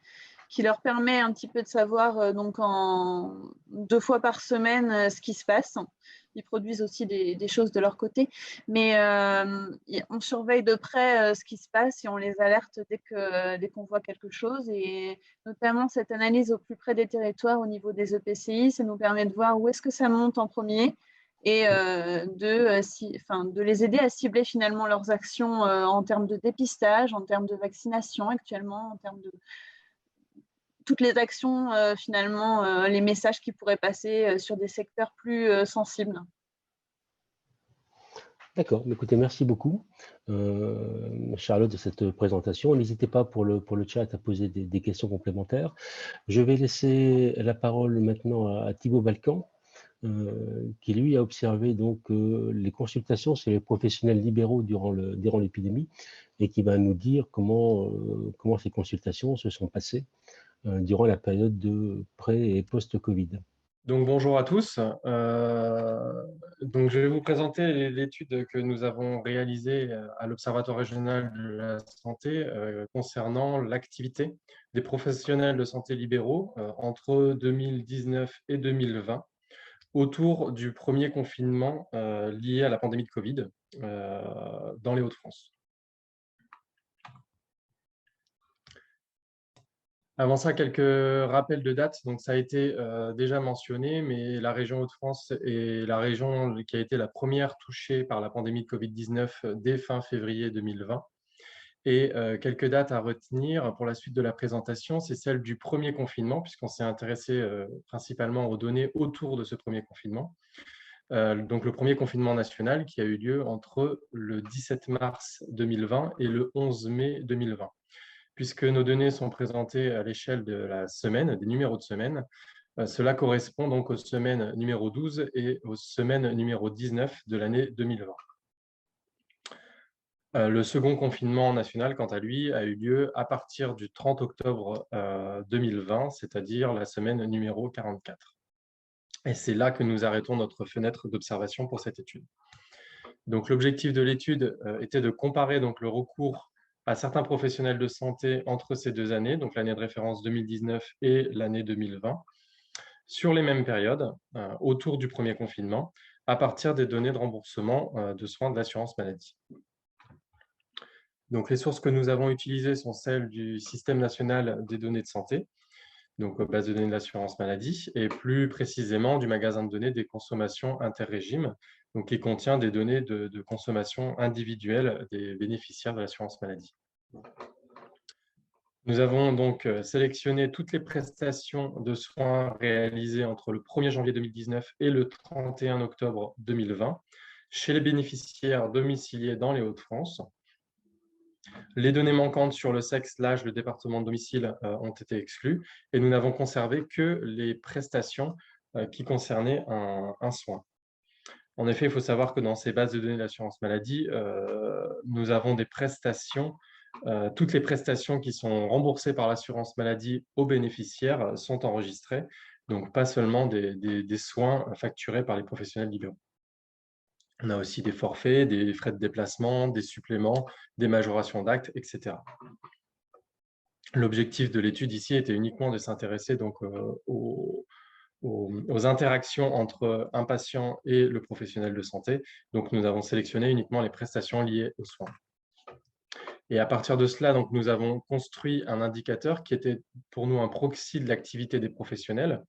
qui leur permet un petit peu de savoir donc en 2 fois par semaine ce qui se passe. Ils produisent aussi des choses de leur côté, mais on surveille de près ce qui se passe et on les alerte dès qu'on voit quelque chose. Et notamment cette analyse au plus près des territoires au niveau des EPCI, ça nous permet de voir où est-ce que ça monte en premier et de les aider à cibler finalement leurs actions en termes de dépistage, en termes de vaccination actuellement, en termes de toutes les actions, finalement, les messages qui pourraient passer sur des secteurs plus sensibles. D'accord, mais écoutez, merci beaucoup, Charlotte, de cette présentation. N'hésitez pas pour le chat à poser des questions complémentaires. Je vais laisser la parole maintenant à Thibaut Balkan, qui lui a observé donc les consultations chez les professionnels libéraux durant l'épidémie et qui va nous dire comment ces consultations se sont passées durant la période de pré- et post-Covid. Donc bonjour à tous. Donc je vais vous présenter l'étude que nous avons réalisée à l'Observatoire régional de la santé concernant l'activité des professionnels de santé libéraux entre 2019 et 2020 autour du premier confinement lié à la pandémie de Covid dans les Hauts-de-France. Avant ça, quelques rappels de date. Donc, ça a été déjà mentionné, mais la région Hauts-de-France est la région qui a été la première touchée par la pandémie de Covid-19 dès fin février 2020. Et quelques dates à retenir pour la suite de la présentation, c'est celle du premier confinement, puisqu'on s'est intéressé principalement aux données autour de ce premier confinement. Donc, le premier confinement national qui a eu lieu entre le 17 mars 2020 et le 11 mai 2020. Puisque nos données sont présentées à l'échelle de la semaine, des numéros de semaine. Cela correspond donc aux semaines numéro 12 et aux semaines numéro 19 de l'année 2020. Le second confinement national, quant à lui, a eu lieu à partir du 30 octobre 2020, c'est-à-dire la semaine numéro 44. Et c'est là que nous arrêtons notre fenêtre d'observation pour cette étude. Donc, l'objectif de l'étude était de comparer donc, le recours à certains professionnels de santé entre ces deux années, donc l'année de référence 2019 et l'année 2020, sur les mêmes périodes, autour du premier confinement, à partir des données de remboursement de soins de l'assurance maladie. Donc, les sources que nous avons utilisées sont celles du Système national des données de santé, donc base de données de l'assurance maladie, et plus précisément du magasin de données des consommations interrégimes, donc qui contient des données de consommation individuelle des bénéficiaires de l'assurance maladie. Nous avons donc sélectionné toutes les prestations de soins réalisées entre le 1er janvier 2019 et le 31 octobre 2020 chez les bénéficiaires domiciliés dans les Hauts-de-France. Les données manquantes sur le sexe, l'âge, le département de domicile ont été exclues et nous n'avons conservé que les prestations qui concernaient un soin. En effet, il faut savoir que dans ces bases de données de l'assurance maladie, nous avons des prestations, toutes les prestations qui sont remboursées par l'assurance maladie aux bénéficiaires sont enregistrées, donc pas seulement des soins facturés par les professionnels libéraux. On a aussi des forfaits, des frais de déplacement, des suppléments, des majorations d'actes, etc. L'objectif de l'étude ici était uniquement de s'intéresser donc aux interactions entre un patient et le professionnel de santé. Donc, nous avons sélectionné uniquement les prestations liées aux soins. Et à partir de cela, donc, nous avons construit un indicateur qui était pour nous un proxy de l'activité des professionnels.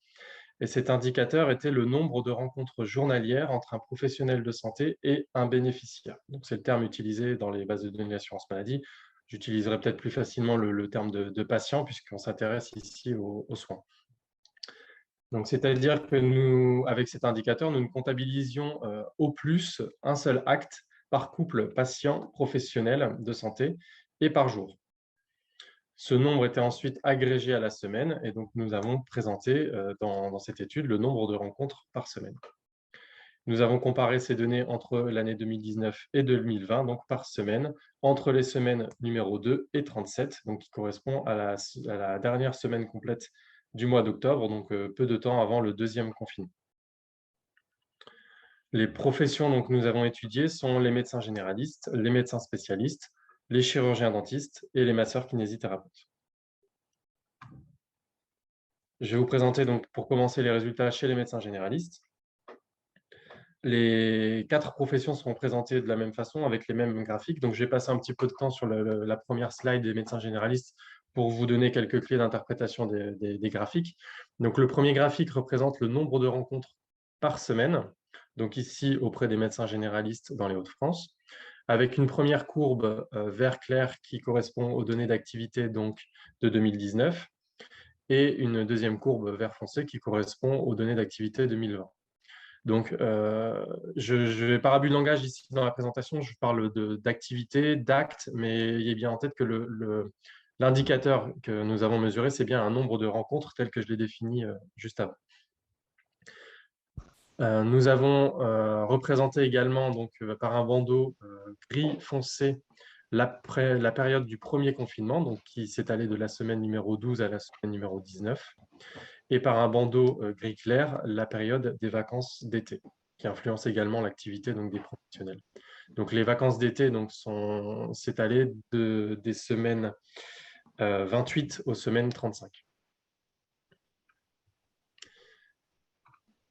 Et cet indicateur était le nombre de rencontres journalières entre un professionnel de santé et un bénéficiaire. Donc, c'est le terme utilisé dans les bases de données d'assurance maladie. J'utiliserai peut-être plus facilement le terme de patient puisqu'on s'intéresse ici aux soins. Donc, c'est-à-dire que nous, avec cet indicateur, nous ne comptabilisions au plus un seul acte par couple patient-professionnel de santé et par jour. Ce nombre était ensuite agrégé à la semaine et donc nous avons présenté dans cette étude le nombre de rencontres par semaine. Nous avons comparé ces données entre l'année 2019 et 2020, donc par semaine, entre les semaines numéro 2 et 37, donc qui correspond à la dernière semaine complète du mois d'octobre, donc peu de temps avant le deuxième confinement. Les professions que nous avons étudiées sont les médecins généralistes, les médecins spécialistes, les chirurgiens dentistes et les masseurs kinésithérapeutes. Je vais vous présenter donc pour commencer les résultats chez les médecins généralistes. Les 4 professions seront présentées de la même façon avec les mêmes graphiques. Donc, je vais passer un petit peu de temps sur la première slide des médecins généralistes pour vous donner quelques clés d'interprétation des graphiques. Donc, le premier graphique représente le nombre de rencontres par semaine. Donc, ici, auprès des médecins généralistes dans les Hauts-de-France, avec une première courbe vert clair qui correspond aux données d'activité donc de 2019 et une deuxième courbe vert foncé qui correspond aux données d'activité 2020. Donc, je ne vais pas rabuter le langage ici dans la présentation, je parle d'activité, d'actes, mais ayez bien en tête que l'indicateur que nous avons mesuré, c'est bien un nombre de rencontres tel que je l'ai défini juste avant. Nous avons représenté également donc, par un bandeau gris foncé la période du premier confinement, donc, qui s'est allée de la semaine numéro 12 à la semaine numéro 19, et par un bandeau gris clair la période des vacances d'été, qui influence également l'activité des professionnels. Donc, les vacances d'été sont s'étalées des semaines 28 aux semaines 35.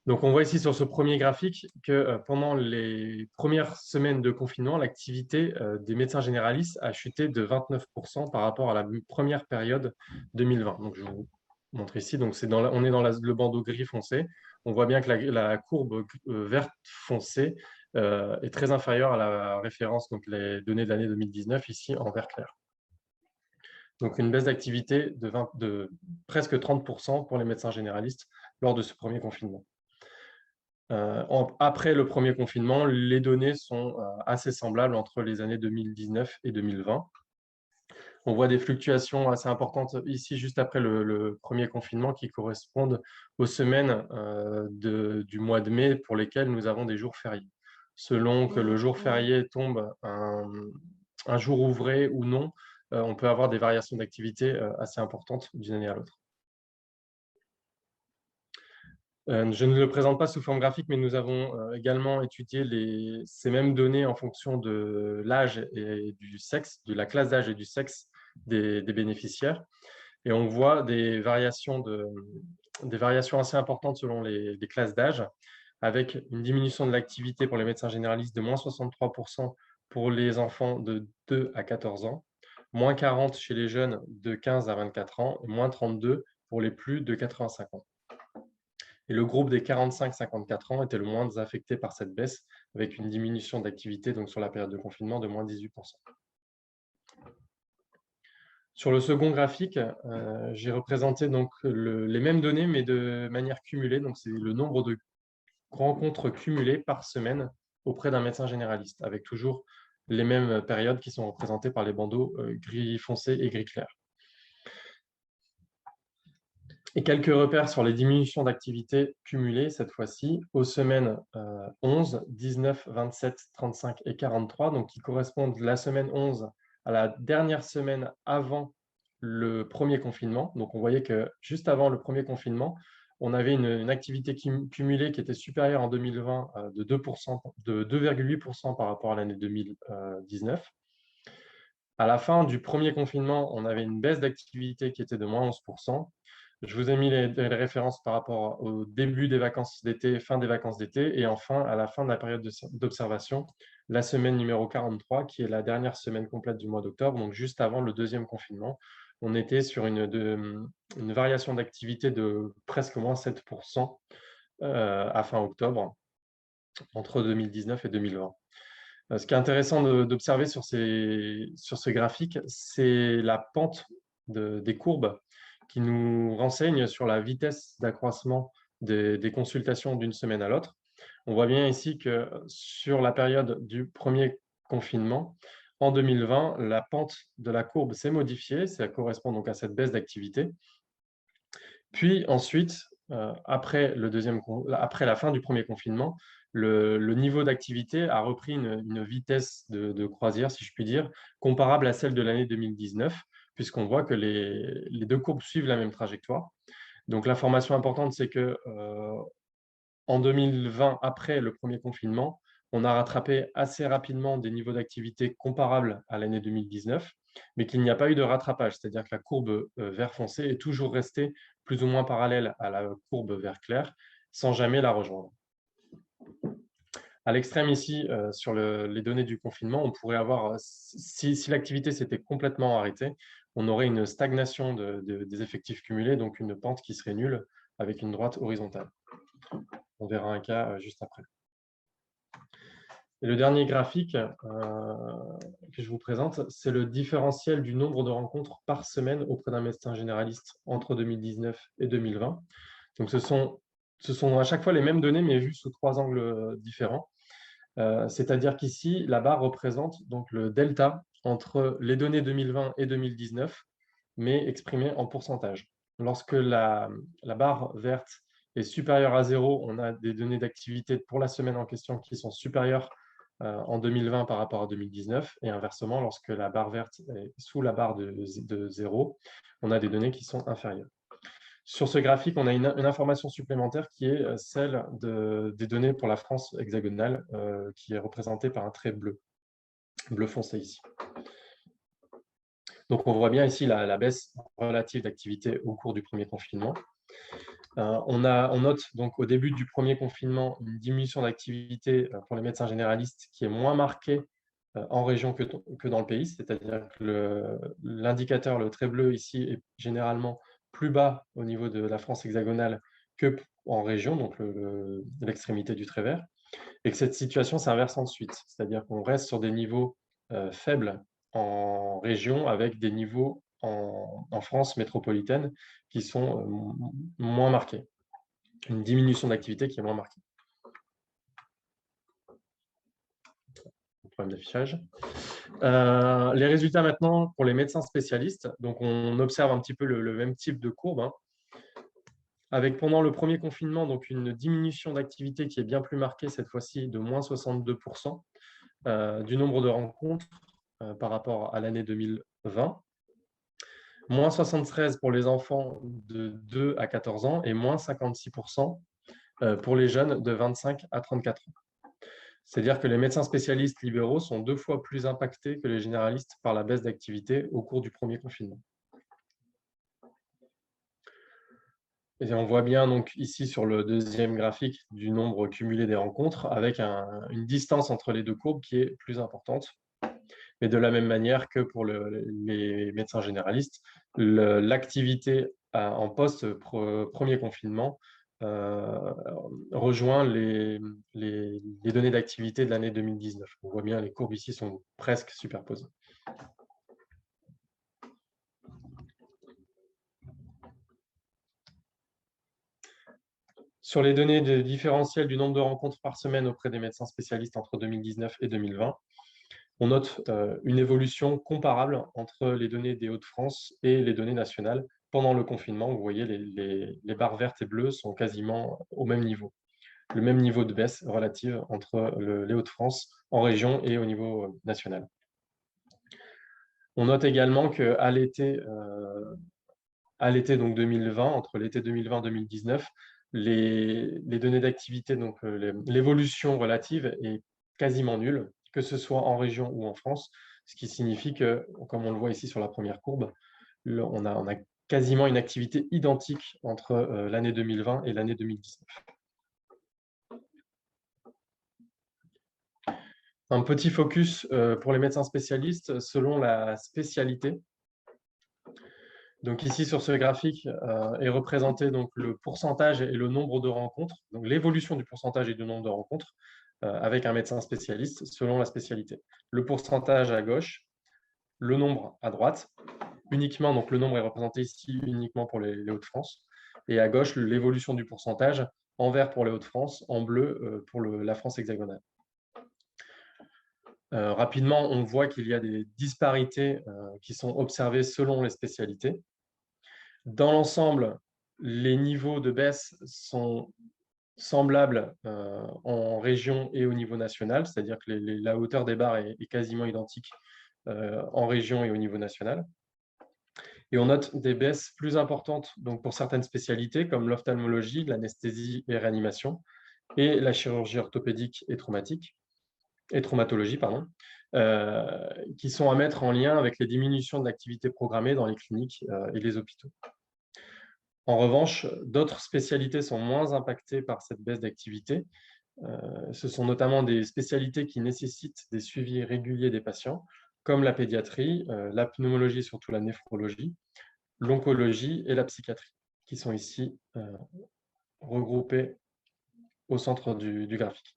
Donc, on voit ici sur ce premier graphique que pendant les premières semaines de confinement, l'activité des médecins généralistes a chuté de 29% par rapport à la première période 2020. Donc, je vous montre ici. Donc, on est dans le bandeau gris foncé. On voit bien que la courbe verte foncée est très inférieure à la référence, donc les données de l'année 2019, ici en vert clair. Donc, une baisse d'activité de presque 30% pour les médecins généralistes lors de ce premier confinement. Après le premier confinement, les données sont assez semblables entre les années 2019 et 2020. On voit des fluctuations assez importantes ici, juste après le premier confinement, qui correspondent aux semaines du mois de mai pour lesquelles nous avons des jours fériés. Selon que le jour férié tombe un jour ouvré ou non, on peut avoir des variations d'activité assez importantes d'une année à l'autre. Je ne le présente pas sous forme graphique, mais nous avons également étudié ces mêmes données en fonction de l'âge et du sexe, de la classe d'âge et du sexe des bénéficiaires. Et on voit des variations assez importantes selon les classes d'âge, avec une diminution de l'activité pour les médecins généralistes de moins 63% pour les enfants de 2 à 14 ans, moins 40 chez les jeunes de 15 à 24 ans, et moins 32 pour les plus de 85 ans. Et le groupe des 45-54 ans était le moins affecté par cette baisse, avec une diminution d'activité sur la période de confinement de moins 18%. Sur le second graphique, j'ai représenté les mêmes données, mais de manière cumulée. Donc, c'est le nombre de rencontres cumulées par semaine auprès d'un médecin généraliste, avec toujours les mêmes périodes qui sont représentées par les bandeaux gris foncé et gris clair. Et quelques repères sur les diminutions d'activité cumulées, cette fois-ci, aux semaines 11, 19, 27, 35 et 43, donc qui correspondent la semaine 11 à la dernière semaine avant le premier confinement. Donc, on voyait que juste avant le premier confinement, on avait une activité cumulée qui était supérieure en 2020 de 2,8% par rapport à l'année 2019. À la fin du premier confinement, on avait une baisse d'activité qui était de moins 11%. Je vous ai mis les références par rapport au début des vacances d'été, fin des vacances d'été, et enfin, à la fin de la période d'observation, la semaine numéro 43, qui est la dernière semaine complète du mois d'octobre, donc juste avant le deuxième confinement. On était sur une variation d'activité de presque moins 7% à fin octobre, entre 2019 et 2020. Ce qui est intéressant d'observer sur ce graphique, c'est la pente des courbes qui nous renseigne sur la vitesse d'accroissement des consultations d'une semaine à l'autre. On voit bien ici que sur la période du premier confinement, en 2020, la pente de la courbe s'est modifiée, ça correspond donc à cette baisse d'activité. Puis ensuite, après la fin du premier confinement, le niveau d'activité a repris une vitesse de croisière, si je puis dire, comparable à celle de l'année 2019, puisqu'on voit que les deux courbes suivent la même trajectoire. Donc, l'information importante, c'est que en 2020, après le premier confinement, on a rattrapé assez rapidement des niveaux d'activité comparables à l'année 2019, mais qu'il n'y a pas eu de rattrapage, c'est-à-dire que la courbe vert foncé est toujours restée plus ou moins parallèle à la courbe vert clair, sans jamais la rejoindre. À l'extrême ici, sur les données du confinement, on pourrait avoir, si l'activité s'était complètement arrêtée, on aurait une stagnation des effectifs cumulés, donc une pente qui serait nulle avec une droite horizontale. On verra un cas juste après. Et le dernier graphique que je vous présente, c'est le différentiel du nombre de rencontres par semaine auprès d'un médecin généraliste entre 2019 et 2020. Donc, ce sont ce sont à chaque fois les mêmes données, mais vues sous 3 angles différents. C'est-à-dire qu'ici, la barre représente donc le delta entre les données 2020 et 2019, mais exprimé en pourcentage. Lorsque la barre verte est supérieure à 0, on a des données d'activité pour la semaine en question qui sont supérieures en 2020 par rapport à 2019, et inversement, lorsque la barre verte est sous la barre de 0, on a des données qui sont inférieures. Sur ce graphique, on a une information supplémentaire qui est celle des données pour la France hexagonale, qui est représentée par un trait bleu foncé ici. Donc, on voit bien ici la baisse relative d'activité au cours du premier confinement. On note donc au début du premier confinement une diminution d'activité pour les médecins généralistes qui est moins marquée en région que dans le pays, c'est-à-dire que l'indicateur, le trait bleu ici, est généralement plus bas au niveau de la France hexagonale qu'en région, donc l'extrémité du trait vert, et que cette situation s'inverse ensuite, c'est-à-dire qu'on reste sur des niveaux faibles en région avec des niveaux en France métropolitaine qui sont moins marqués, une diminution d'activité qui est moins marquée. Problème d'affichage. Les résultats maintenant pour les médecins spécialistes. Donc, on observe un petit peu le même type de courbe, hein, avec pendant le premier confinement donc une diminution d'activité qui est bien plus marquée cette fois-ci de moins 62% du nombre de rencontres par rapport à l'année 2020. Moins 73 pour les enfants de 2 à 14 ans et moins 56% pour les jeunes de 25 à 34 ans. C'est-à-dire que les médecins spécialistes libéraux sont 2 fois plus impactés que les généralistes par la baisse d'activité au cours du premier confinement. Et on voit bien donc ici sur le deuxième graphique du nombre cumulé des rencontres avec une distance entre les deux courbes qui est plus importante. Mais de la même manière que pour les médecins généralistes, l'activité en post-premier confinement rejoint les données d'activité de l'année 2019. On voit bien les courbes ici sont presque superposées. Sur les données différentielles du nombre de rencontres par semaine auprès des médecins spécialistes entre 2019 et 2020, on note une évolution comparable entre les données des Hauts-de-France et les données nationales pendant le confinement. Vous voyez, les barres vertes et bleues sont quasiment au même niveau. Le même niveau de baisse relative entre les Hauts-de-France en région et au niveau national. On note également qu'à l'été donc 2020, entre l'été 2020 et 2019, les données d'activité, donc l'évolution relative est quasiment nulle, que ce soit en région ou en France, ce qui signifie que, comme on le voit ici sur la première courbe, on a quasiment une activité identique entre l'année 2020 et l'année 2019. Un petit focus pour les médecins spécialistes selon la spécialité. Donc ici, sur ce graphique, est représenté donc, le pourcentage et le nombre de rencontres, donc l'évolution du pourcentage et du nombre de rencontres avec un médecin spécialiste selon la spécialité. Le pourcentage à gauche, le nombre à droite, uniquement, donc le nombre est représenté ici uniquement pour les Hauts-de-France, et à gauche, l'évolution du pourcentage en vert pour les Hauts-de-France, en bleu pour la France hexagonale. Rapidement, on voit qu'il y a des disparités qui sont observées selon les spécialités. Dans l'ensemble, les niveaux de baisse sont semblables en région et au niveau national, c'est-à-dire que la hauteur des barres est quasiment identique en région et au niveau national. Et on note des baisses plus importantes donc pour certaines spécialités comme l'ophtalmologie, l'anesthésie et réanimation, et la chirurgie orthopédique et traumatologie, qui sont à mettre en lien avec les diminutions de l'activité programmée dans les cliniques et les hôpitaux. En revanche, d'autres spécialités sont moins impactées par cette baisse d'activité. Ce sont notamment des spécialités qui nécessitent des suivis réguliers des patients, comme la pédiatrie, la pneumologie, surtout la néphrologie, l'oncologie et la psychiatrie, qui sont ici regroupées au centre du graphique.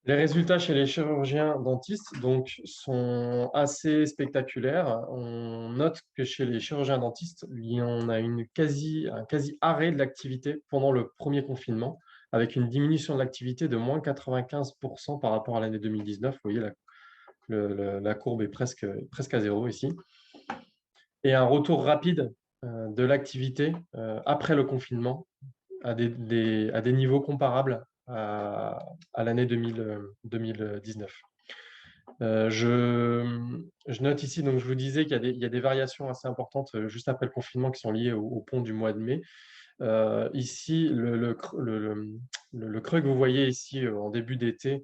Les résultats chez les chirurgiens dentistes donc, sont assez spectaculaires. On note que chez les chirurgiens dentistes, on a un quasi arrêt de l'activité pendant le premier confinement, avec une diminution de l'activité de moins 95% par rapport à l'année 2019. Vous voyez, la courbe est presque à zéro ici. Et un retour rapide de l'activité après le confinement à des niveaux comparables à l'année 2019. Je note ici, donc je vous disais qu'il y a des variations assez importantes juste après le confinement qui sont liées au pont du mois de mai. Ici, le creux que vous voyez ici en début d'été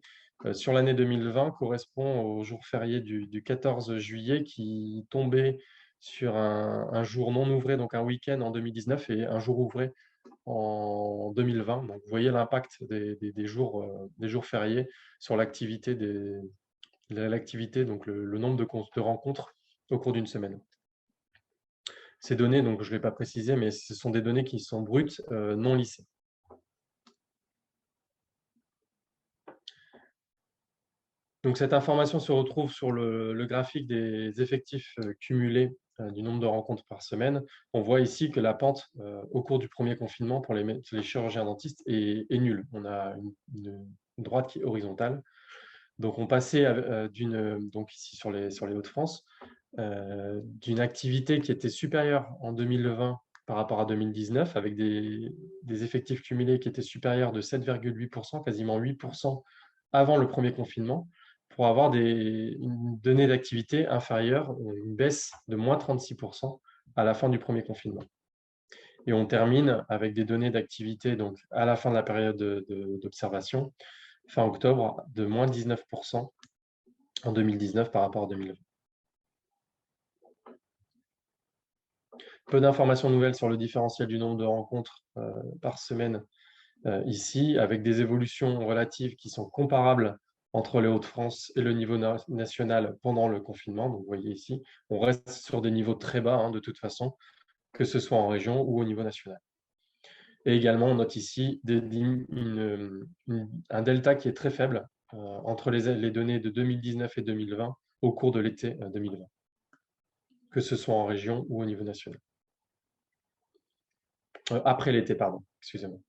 sur l'année 2020 correspond au jour férié du 14 juillet qui tombait sur un jour non ouvré, donc un week-end en 2019 et un jour ouvré en 2020. Donc, vous voyez l'impact des jours fériés sur l'activité, donc le nombre de rencontres au cours d'une semaine. Ces données, donc, je ne l'ai pas précisé, mais ce sont des données qui sont brutes, non lissées. Donc, cette information se retrouve sur le graphique des effectifs cumulés du nombre de rencontres par semaine. On voit ici que la pente au cours du premier confinement pour les chirurgiens dentistes est nulle. On a une droite qui est horizontale. Donc, on passait donc ici sur les Hauts-de-France, d'une activité qui était supérieure en 2020 par rapport à 2019, avec des effectifs cumulés qui étaient supérieurs de 7,8%, quasiment 8% avant le premier confinement, pour avoir une donnée d'activité inférieure, une baisse de moins 36% à la fin du premier confinement. Et on termine avec des données d'activité donc à la fin de la période d'observation, fin octobre, de moins 19% en 2019 par rapport à 2020. Peu d'informations nouvelles sur le différentiel du nombre de rencontres par semaine ici, avec des évolutions relatives qui sont comparables entre les Hauts-de-France et le niveau national pendant le confinement. Donc, vous voyez ici, on reste sur des niveaux très bas de toute façon, que ce soit en région ou au niveau national. Et également, on note ici un delta qui est très faible entre les données de 2019 et 2020 au cours de l'été 2020, que ce soit en région ou au niveau national. Après l'été, pardon, excusez-moi.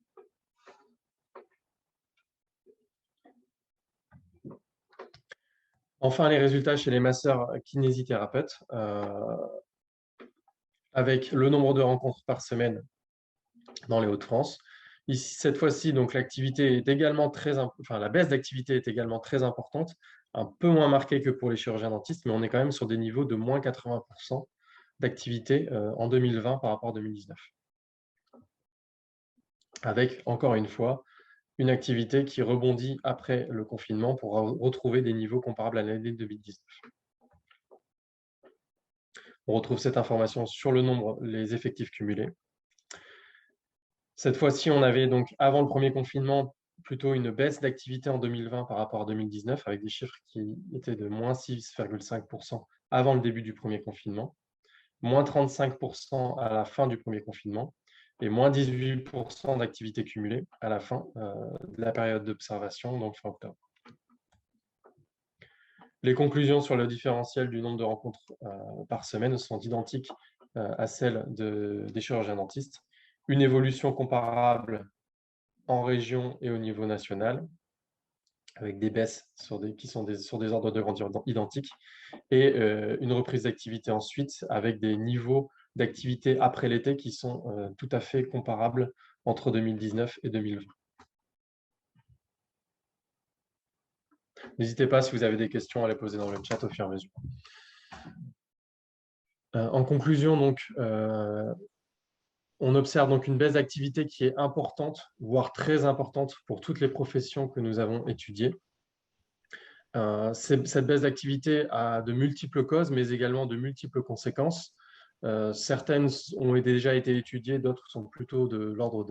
Enfin, les résultats chez les masseurs kinésithérapeutes, avec le nombre de rencontres par semaine dans les Hauts-de-France. Ici, cette fois-ci, donc l'activité est également la baisse d'activité est également très importante, un peu moins marquée que pour les chirurgiens dentistes, mais on est quand même sur des niveaux de moins 80% d'activité en 2020 par rapport à 2019. Avec, encore une fois, une activité qui rebondit après le confinement pour retrouver des niveaux comparables à l'année 2019. On retrouve cette information sur les effectifs cumulés. Cette fois-ci, on avait donc, avant le premier confinement, plutôt une baisse d'activité en 2020 par rapport à 2019, avec des chiffres qui étaient de moins 6,5% avant le début du premier confinement, moins 35% à la fin du premier confinement, et moins 18% d'activité cumulée à la fin de la période d'observation, donc fin octobre. Les conclusions sur le différentiel du nombre de rencontres par semaine sont identiques à celles des chirurgiens dentistes. Une évolution comparable en région et au niveau national, avec des baisses qui sont sur des ordres de grandeur identiques, et une reprise d'activité ensuite avec des niveaux d'activité après l'été qui sont tout à fait comparables entre 2019 et 2020. N'hésitez pas, si vous avez des questions, à les poser dans le chat au fur et à mesure. En conclusion, donc, on observe donc une baisse d'activité qui est importante, voire très importante pour toutes les professions que nous avons étudiées. Cette baisse d'activité a de multiples causes, mais également de multiples conséquences. Certaines ont déjà été étudiées, d'autres sont plutôt de l'ordre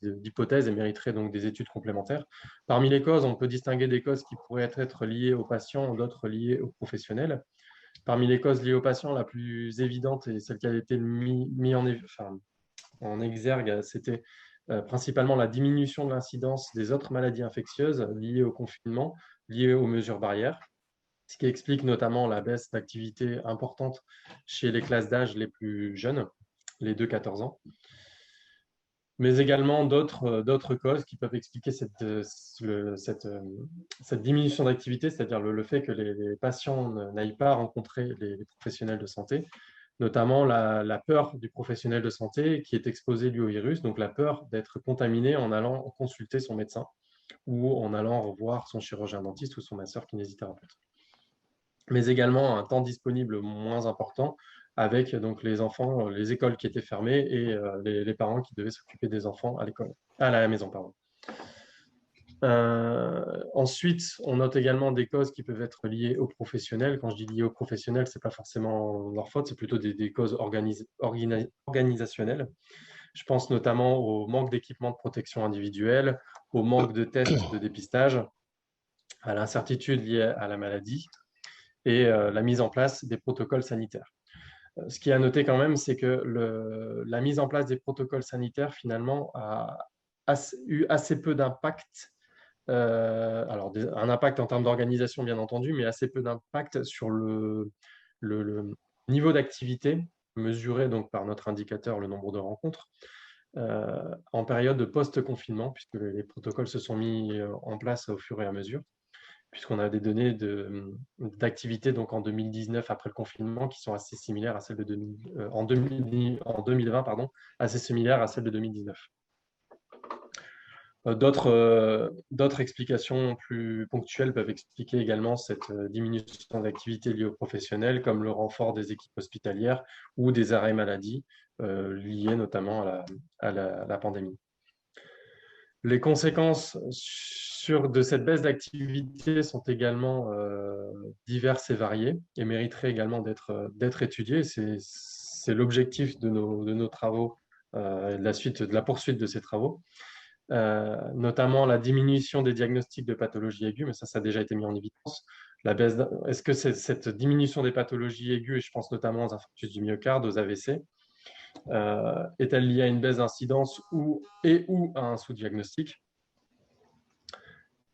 d'hypothèses et mériteraient donc des études complémentaires. Parmi les causes, on peut distinguer des causes qui pourraient être liées aux patients, d'autres liées aux professionnels. Parmi les causes liées aux patients, la plus évidente et celle qui a été mise en exergue, c'était principalement la diminution de l'incidence des autres maladies infectieuses liées au confinement, liées aux mesures barrières, ce qui explique notamment la baisse d'activité importante chez les classes d'âge les plus jeunes, les 2-14 ans, mais également d'autres causes qui peuvent expliquer cette diminution d'activité, c'est-à-dire le fait que les patients n'aillent pas rencontrer les professionnels de santé, notamment la peur du professionnel de santé qui est exposé lui au virus, donc la peur d'être contaminé en allant consulter son médecin ou en allant revoir son chirurgien dentiste ou son masseur-kinésithérapeute. Mais également un temps disponible moins important avec donc les enfants, les écoles qui étaient fermées et les parents qui devaient s'occuper des enfants à la maison. Pardon. Ensuite, on note également des causes qui peuvent être liées aux professionnels. Quand je dis liées aux professionnels, ce n'est pas forcément leur faute, c'est plutôt des causes organisationnelles. Je pense notamment au manque d'équipements de protection individuelle, au manque de tests de dépistage, à l'incertitude liée à la maladie et la mise en place des protocoles sanitaires. Ce qui est à noter quand même, c'est que la mise en place des protocoles sanitaires, finalement, a eu assez peu d'impact, alors un impact en termes d'organisation, bien entendu, mais assez peu d'impact sur le niveau d'activité, mesuré donc par notre indicateur, le nombre de rencontres, en période de post-confinement, puisque les protocoles se sont mis en place au fur et à mesure, puisqu'on a des données d'activité donc en 2019 après le confinement qui sont assez similaires à celles de en 2020, pardon, assez similaires à celles de 2019. D'autres explications plus ponctuelles peuvent expliquer également cette diminution d'activité liée aux professionnels, comme le renfort des équipes hospitalières ou des arrêts maladie liés notamment à la pandémie. Les conséquences de cette baisse d'activité sont également diverses et variées et mériteraient également d'être étudiées. C'est l'objectif de nos travaux et de la poursuite de ces travaux. Notamment la diminution des diagnostics de pathologies aiguës, mais ça a déjà été mis en évidence. Est-ce que cette diminution des pathologies aiguës, et je pense notamment aux infarctus du myocarde, aux AVC, est-elle liée à une baisse d'incidence ou à un sous-diagnostic?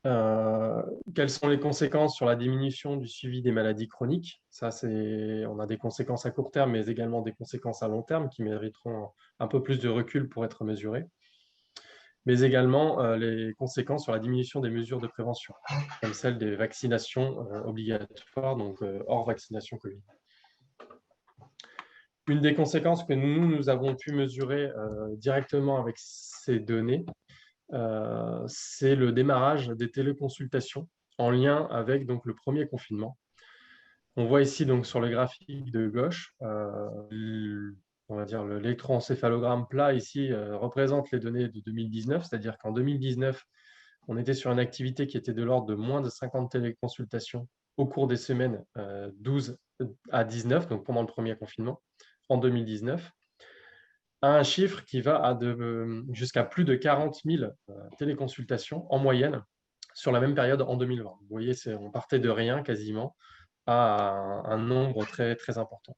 Quelles sont les conséquences sur la diminution du suivi des maladies chroniques? On a des conséquences à court terme, mais également des conséquences à long terme qui mériteront un peu plus de recul pour être mesurées. Mais également les conséquences sur la diminution des mesures de prévention, comme celle des vaccinations obligatoires, donc hors vaccination Covid. Une des conséquences que nous avons pu mesurer directement avec ces données, c'est le démarrage des téléconsultations en lien avec donc, le premier confinement. On voit ici donc, sur le graphique de gauche, on va dire l'électroencéphalogramme plat ici représente les données de 2019, c'est-à-dire qu'en 2019, on était sur une activité qui était de l'ordre de moins de 50 téléconsultations au cours des semaines 12 à 19, donc pendant le premier confinement, en 2019, à un chiffre qui va jusqu'à plus de 40 000 téléconsultations en moyenne sur la même période en 2020. Vous voyez, on partait de rien quasiment à un nombre très, très important.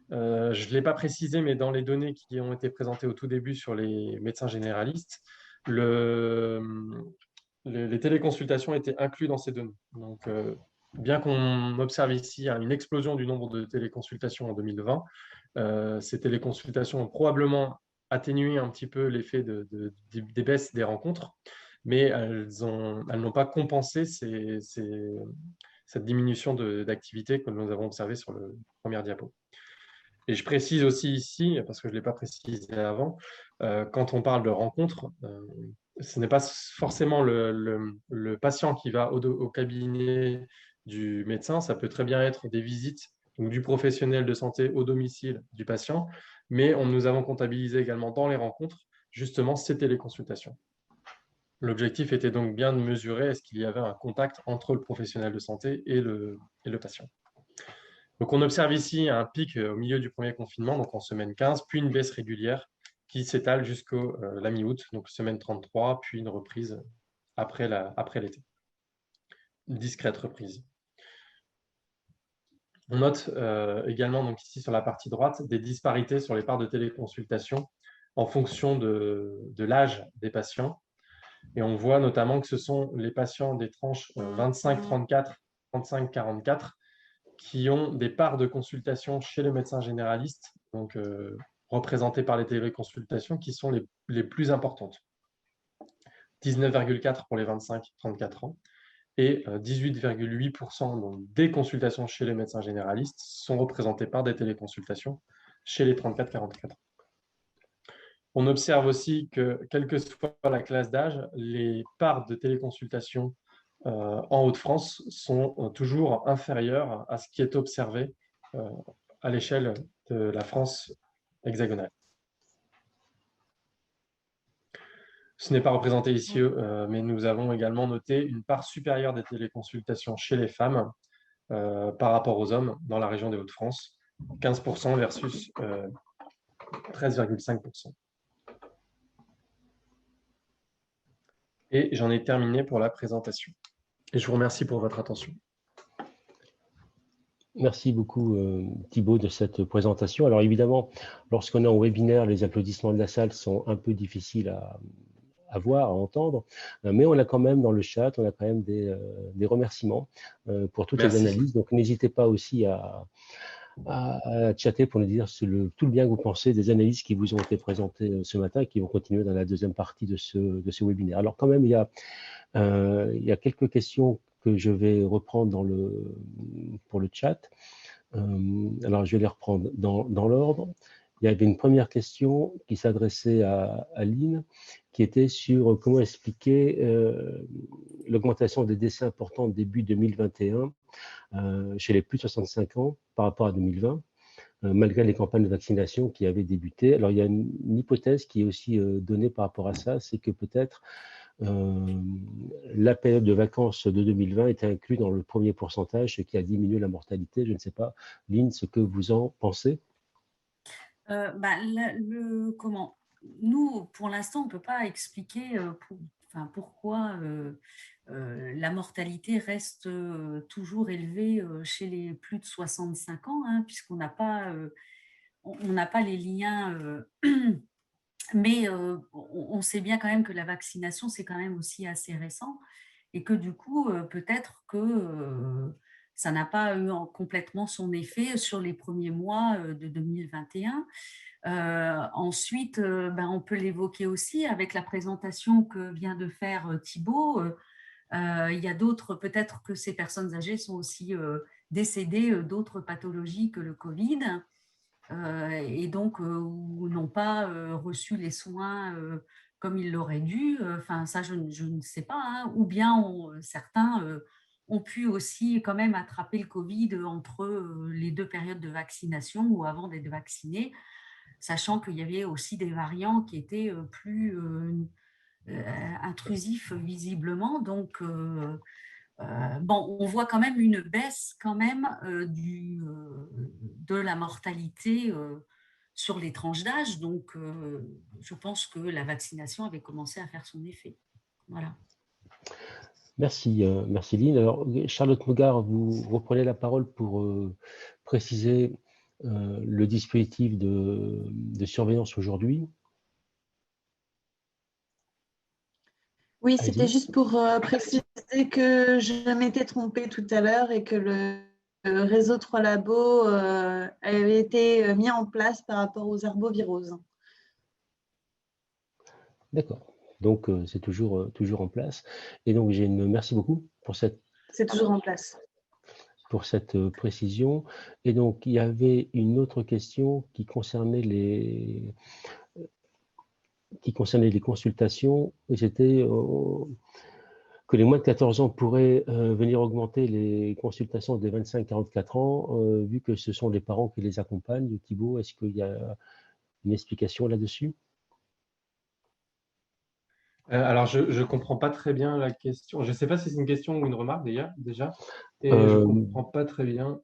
Je ne l'ai pas précisé, mais dans les données qui ont été présentées au tout début sur les médecins généralistes, les téléconsultations étaient inclus dans ces données. Donc, bien qu'on observe ici une explosion du nombre de téléconsultations en 2020, ces téléconsultations ont probablement atténué un petit peu l'effet des baisses des rencontres, mais elles n'ont pas compensé cette diminution d'activité que nous avons observée sur le premier diapo. Et je précise aussi ici, parce que je ne l'ai pas précisé avant, quand on parle de rencontres, ce n'est pas forcément le patient qui va au cabinet du médecin, ça peut très bien être des visites donc du professionnel de santé au domicile du patient, mais nous avons comptabilisé également dans les rencontres justement ces téléconsultations. L'objectif était donc bien de mesurer est-ce qu'il y avait un contact entre le professionnel de santé et le patient. Donc, on observe ici un pic au milieu du premier confinement, donc en semaine 15, puis une baisse régulière qui s'étale jusqu'à la mi-août, donc semaine 33, puis une reprise après l'été. Une discrète reprise. On note également donc ici sur la partie droite des disparités sur les parts de téléconsultation en fonction de l'âge des patients. Et on voit notamment que ce sont les patients des tranches 25-34, 35-44 qui ont des parts de consultation chez le médecin généraliste, donc représentées par les téléconsultations, qui sont les plus importantes. 19,4 pour les 25-34 ans et 18,8% des consultations chez les médecins généralistes sont représentées par des téléconsultations chez les 34-44 ans. On observe aussi que, quelle que soit la classe d'âge, les parts de téléconsultation en Hauts-de-France sont toujours inférieures à ce qui est observé à l'échelle de la France hexagonale. Ce n'est pas représenté ici, mais nous avons également noté une part supérieure des téléconsultations chez les femmes par rapport aux hommes dans la région des Hauts-de-France, 15% versus 13,5%. Et j'en ai terminé pour la présentation. Et je vous remercie pour votre attention. Merci beaucoup Thibaut de cette présentation. Alors évidemment, lorsqu'on est en webinaire, les applaudissements de la salle sont un peu difficiles à voir, à entendre, mais on a quand même dans le chat, on a quand même des remerciements pour toutes les analyses. Donc n'hésitez pas aussi à chatter pour nous dire tout le bien que vous pensez des analyses qui vous ont été présentées ce matin et qui vont continuer dans la deuxième partie de ce webinaire. Alors quand même, il y a quelques questions que je vais reprendre pour le chat. Alors je vais les reprendre dans l'ordre. Il y avait une première question qui s'adressait à Lynn, qui était sur comment expliquer l'augmentation des décès importants début 2021 chez les plus de 65 ans par rapport à 2020, malgré les campagnes de vaccination qui avaient débuté. Alors, il y a une hypothèse qui est aussi donnée par rapport à ça, c'est que peut-être la période de vacances de 2020 était inclue dans le premier pourcentage, ce qui a diminué la mortalité. Je ne sais pas, Lynn, ce que vous en pensez? Comment nous, pour l'instant, on ne peut pas expliquer pourquoi la mortalité reste toujours élevée chez les plus de 65 ans, hein, puisqu'on n'a pas, les liens. Mais on sait bien quand même que la vaccination, c'est quand même aussi assez récent et que du coup, peut-être que ça n'a pas eu complètement son effet sur les premiers mois de 2021. Ensuite, on peut l'évoquer aussi avec la présentation que vient de faire Thibaut. Il y a d'autres, peut-être que ces personnes âgées sont aussi décédées d'autres pathologies que le Covid et donc ou n'ont pas reçu les soins comme ils l'auraient dû. Enfin, ça, je ne sais pas. Hein. Ou bien certains ont pu aussi quand même attraper le Covid entre les deux périodes de vaccination ou avant d'être vaccinés, sachant qu'il y avait aussi des variants qui étaient plus intrusifs visiblement. Donc, on voit quand même une baisse quand même de la mortalité sur les tranches d'âge. Donc, je pense que la vaccination avait commencé à faire son effet. Voilà. Merci, merci Lynn. Alors, Charlotte Mogard, vous reprenez la parole pour préciser le dispositif de surveillance aujourd'hui. Oui, c'était juste pour préciser que je m'étais trompée tout à l'heure et que le réseau 3 labos avait été mis en place par rapport aux arboviroses. D'accord. Donc, c'est toujours en place. Et donc, merci beaucoup pour cette... C'est toujours en place. Pour cette précision. Et donc, il y avait une autre question qui concernait les consultations, et c'était que les moins de 14 ans pourraient venir augmenter les consultations des 25-44 ans, vu que ce sont les parents qui les accompagnent. Thibaut, est-ce qu'il y a une explication là-dessus? Alors, je ne comprends pas très bien la question. Je ne sais pas si c'est une question ou une remarque déjà. Et je ne comprends pas très bien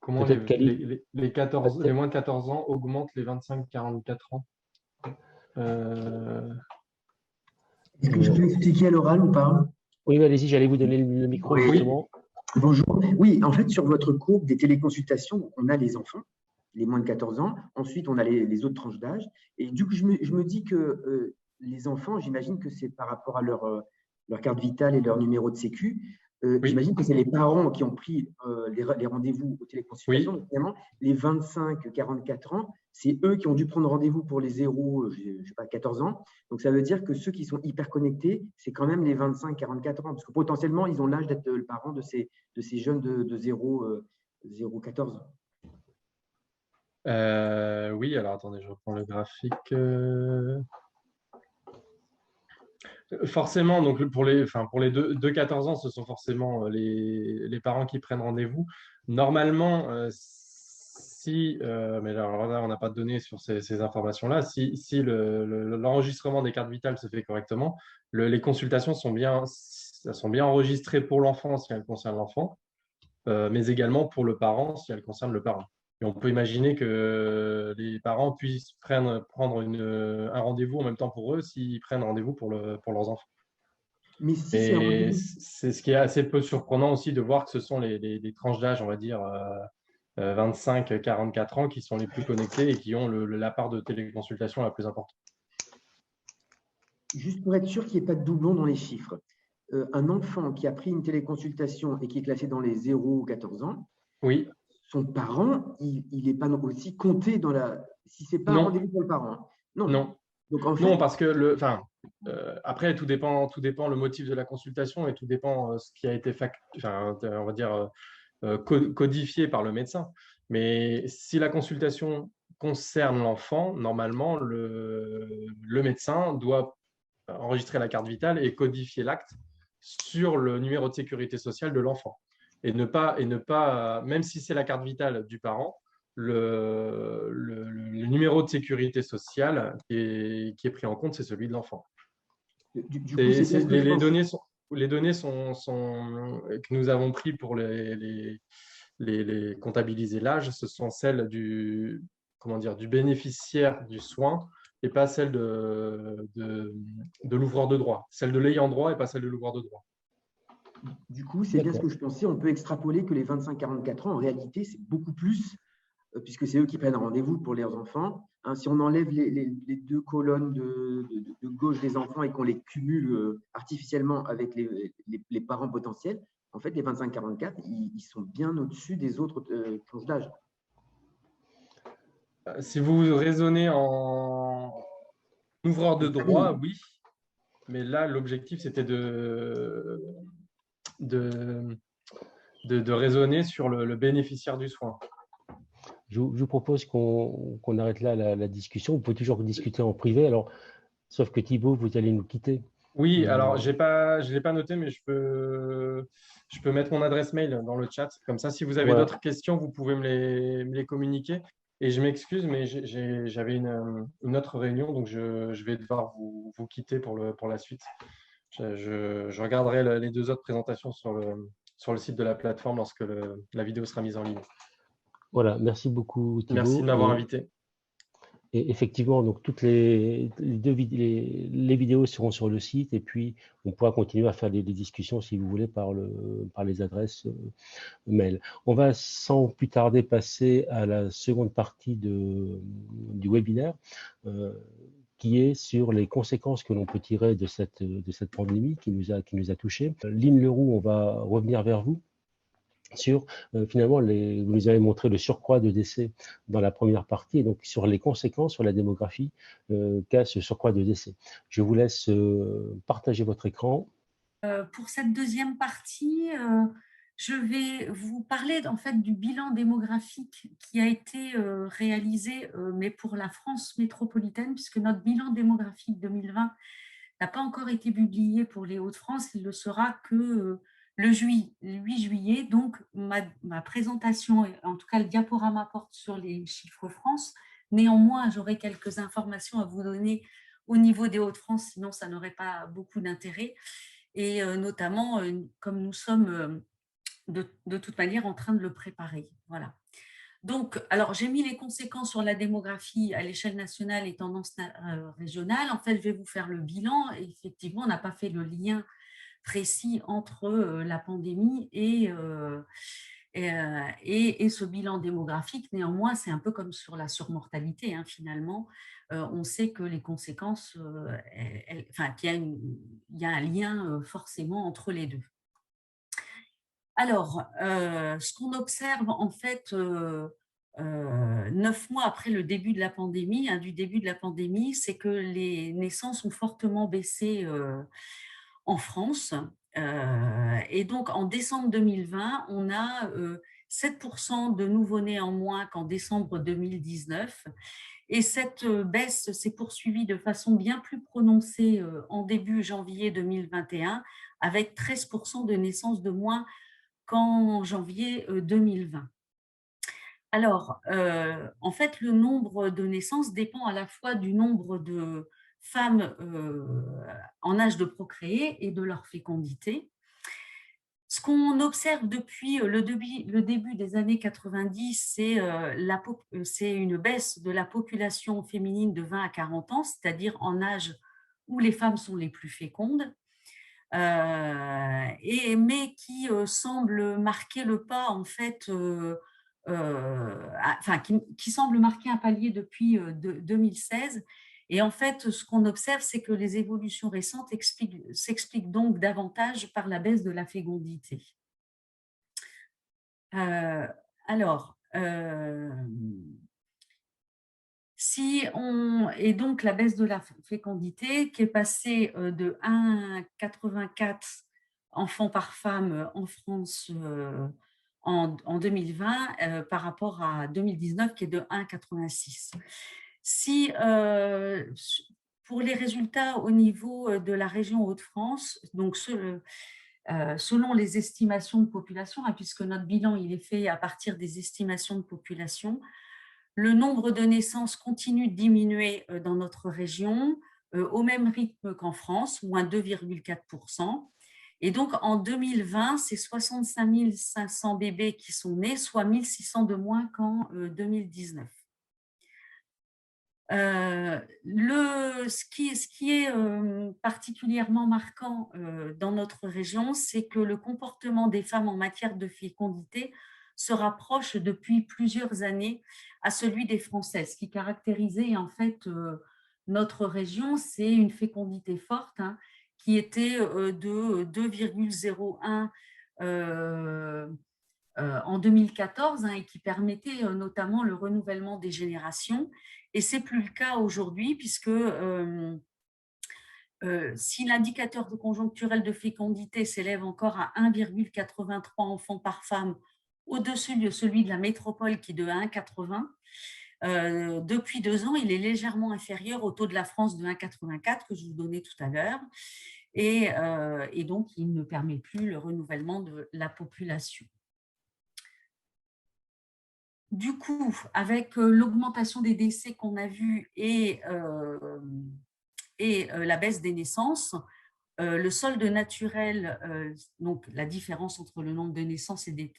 comment les moins de 14 ans augmentent les 25-44 ans. Est-ce que je peux expliquer à l'oral ou pas? Oui, allez-y, j'allais vous donner le micro justement. Bonjour. Oui, en fait, sur votre courbe des téléconsultations, on a les enfants. les moins de 14 ans. Ensuite, on a les autres tranches d'âge. Et du coup, je me dis que les enfants, j'imagine que c'est par rapport à leur carte vitale et leur numéro de sécu. Oui. J'imagine que c'est les parents qui ont pris les rendez-vous aux téléconsultations. Oui. Notamment, les 25-44 ans, c'est eux qui ont dû prendre rendez-vous pour les 0, je sais pas, 14 ans. Donc, ça veut dire que ceux qui sont hyper connectés, c'est quand même les 25-44 ans. Parce que potentiellement, ils ont l'âge d'être le parent de ces jeunes de 0-14. Oui, alors attendez, je reprends le graphique. Forcément, donc pour les 2-14 ans, ce sont forcément les parents qui prennent rendez-vous. Normalement, mais alors là, on n'a pas de données sur ces informations-là, si l'enregistrement des cartes vitales se fait correctement, les consultations sont bien enregistrées pour l'enfant si elles concernent l'enfant, mais également pour le parent si elles concernent le parent. Et on peut imaginer que les parents puissent prendre un rendez-vous en même temps pour eux s'ils prennent rendez-vous pour leurs enfants. Mais si c'est un Et rendez-vous. c'est ce qui est assez peu surprenant aussi de voir que ce sont les tranches d'âge, on va dire 25-44 ans, qui sont les plus connectés et qui ont la part de téléconsultation la plus importante. Juste pour être sûr qu'il n'y ait pas de doublon dans les chiffres, un enfant qui a pris une téléconsultation et qui est classé dans les 0-14 ans, oui. Son parent, il n'est pas aussi compté dans la… Si ce n'est pas un rendez-vous pour le parent. Non. Donc, en fait… Non, parce que après, tout dépend le motif de la consultation et tout dépend ce qui a été on va dire codifié par le médecin. Mais si la consultation concerne l'enfant, normalement, le médecin doit enregistrer la carte vitale et codifier l'acte sur le numéro de sécurité sociale de l'enfant. Et ne pas, même si c'est la carte vitale du parent, le numéro de sécurité sociale qui est pris en compte, c'est celui de l'enfant. Les données que nous avons prises pour les comptabiliser l'âge, ce sont celles du bénéficiaire du soin et pas celles de l'ouvreur de droit. Celle de l'ayant droit et pas celle de l'ouvreur de droit. Du coup, c'est bien ce que je pensais. On peut extrapoler que les 25-44 ans, en réalité, c'est beaucoup plus, puisque c'est eux qui prennent rendez-vous pour leurs enfants. Si on enlève les deux colonnes de gauche des enfants et qu'on les cumule artificiellement avec les parents potentiels, en fait, les 25-44, ils sont bien au-dessus des autres tranches d'âge. Si vous raisonnez en ouvreur de droit, oui. Mais là, l'objectif, c'était de raisonner sur le bénéficiaire du soin. Je vous propose qu'on arrête là la discussion. On peut toujours discuter en privé. Alors, sauf que Thibaut, vous allez nous quitter. Oui, alors je ne l'ai pas noté, mais je peux mettre mon adresse mail dans le chat. Comme ça, si vous avez d'autres questions, vous pouvez me les communiquer. Et je m'excuse, mais j'avais une autre réunion, donc je vais devoir vous quitter pour la suite. Je regarderai les deux autres présentations sur le site de la plateforme lorsque la vidéo sera mise en ligne. Voilà, merci beaucoup Thibaut. Merci de m'avoir invité. Et effectivement, donc toutes les vidéos seront sur le site et puis on pourra continuer à faire des discussions si vous voulez par les adresses mail. On va sans plus tarder passer à la seconde partie du webinaire qui est sur les conséquences que l'on peut tirer de cette pandémie qui nous a touchés. Lynn Leroux, on va revenir vers vous sur finalement, vous nous avez montré le surcroît de décès dans la première partie, et donc sur les conséquences sur la démographie qu'a ce surcroît de décès. Je vous laisse partager votre écran. Pour cette deuxième partie, je vais vous parler en fait du bilan démographique qui a été réalisé, mais pour la France métropolitaine, puisque notre bilan démographique 2020 n'a pas encore été publié pour les Hauts-de-France, il le sera que le 8 juillet. Donc, ma présentation, en tout cas le diaporama, porte sur les chiffres France. Néanmoins, j'aurai quelques informations à vous donner au niveau des Hauts-de-France, sinon ça n'aurait pas beaucoup d'intérêt. Et notamment, comme nous sommes de toute manière en train de le préparer. Voilà. Donc, alors, j'ai mis les conséquences sur la démographie à l'échelle nationale et tendance régionale. En fait, je vais vous faire le bilan. Et effectivement, on n'a pas fait le lien précis entre la pandémie et Et ce bilan démographique, néanmoins, c'est un peu comme sur la surmortalité, hein, finalement. On sait que les conséquences, qu'il y a un lien forcément entre les deux. Alors, ce qu'on observe en fait 9 mois après le début de la pandémie, hein, du début de la pandémie, c'est que les naissances ont fortement baissé en France. Et donc, en décembre 2020, on a 7% de nouveau-nés en moins qu'en décembre 2019. Et cette baisse s'est poursuivie de façon bien plus prononcée en début janvier 2021, avec 13% de naissances de moins qu'en janvier 2020. Alors, en fait, le nombre de naissances dépend à la fois du nombre de femmes en âge de procréer et de leur fécondité. Ce qu'on observe depuis le début des années 90, c'est une baisse de la population féminine de 20 à 40 ans, c'est-à-dire en âge où les femmes sont les plus fécondes. Mais qui semble marquer le pas, en fait, qui semble marquer un palier depuis 2016. Et en fait, ce qu'on observe, c'est que les évolutions récentes s'expliquent donc davantage par la baisse de la fécondité. Alors, et donc la baisse de la fécondité qui est passée de 1,84 enfants par femme en France en 2020 par rapport à 2019 qui est de 1,86. Pour les résultats au niveau de la région Hauts-de-France, donc selon les estimations de population, hein, puisque notre bilan il est fait à partir des estimations de population, le nombre de naissances continue de diminuer dans notre région au même rythme qu'en France, moins 2,4%. Et donc, en 2020, c'est 65 500 bébés qui sont nés, soit 1 600 de moins qu'en 2019. Ce qui est particulièrement marquant dans notre région, c'est que le comportement des femmes en matière de fécondité se rapproche depuis plusieurs années à celui des Français. Ce qui caractérisait en fait notre région, c'est une fécondité forte, hein, qui était de 2,01 en 2014, hein, et qui permettait notamment le renouvellement des générations. Et ce n'est plus le cas aujourd'hui, puisque si l'indicateur conjoncturel de fécondité s'élève encore à 1,83 enfants par femme, au-dessus de celui de la métropole qui est de 1,80, depuis 2 ans, il est légèrement inférieur au taux de la France de 1,84 que je vous donnais tout à l'heure. Et donc, il ne permet plus le renouvellement de la population. Du coup, avec l'augmentation des décès qu'on a vu et la baisse des naissances, le solde naturel, donc la différence entre le nombre de naissances et des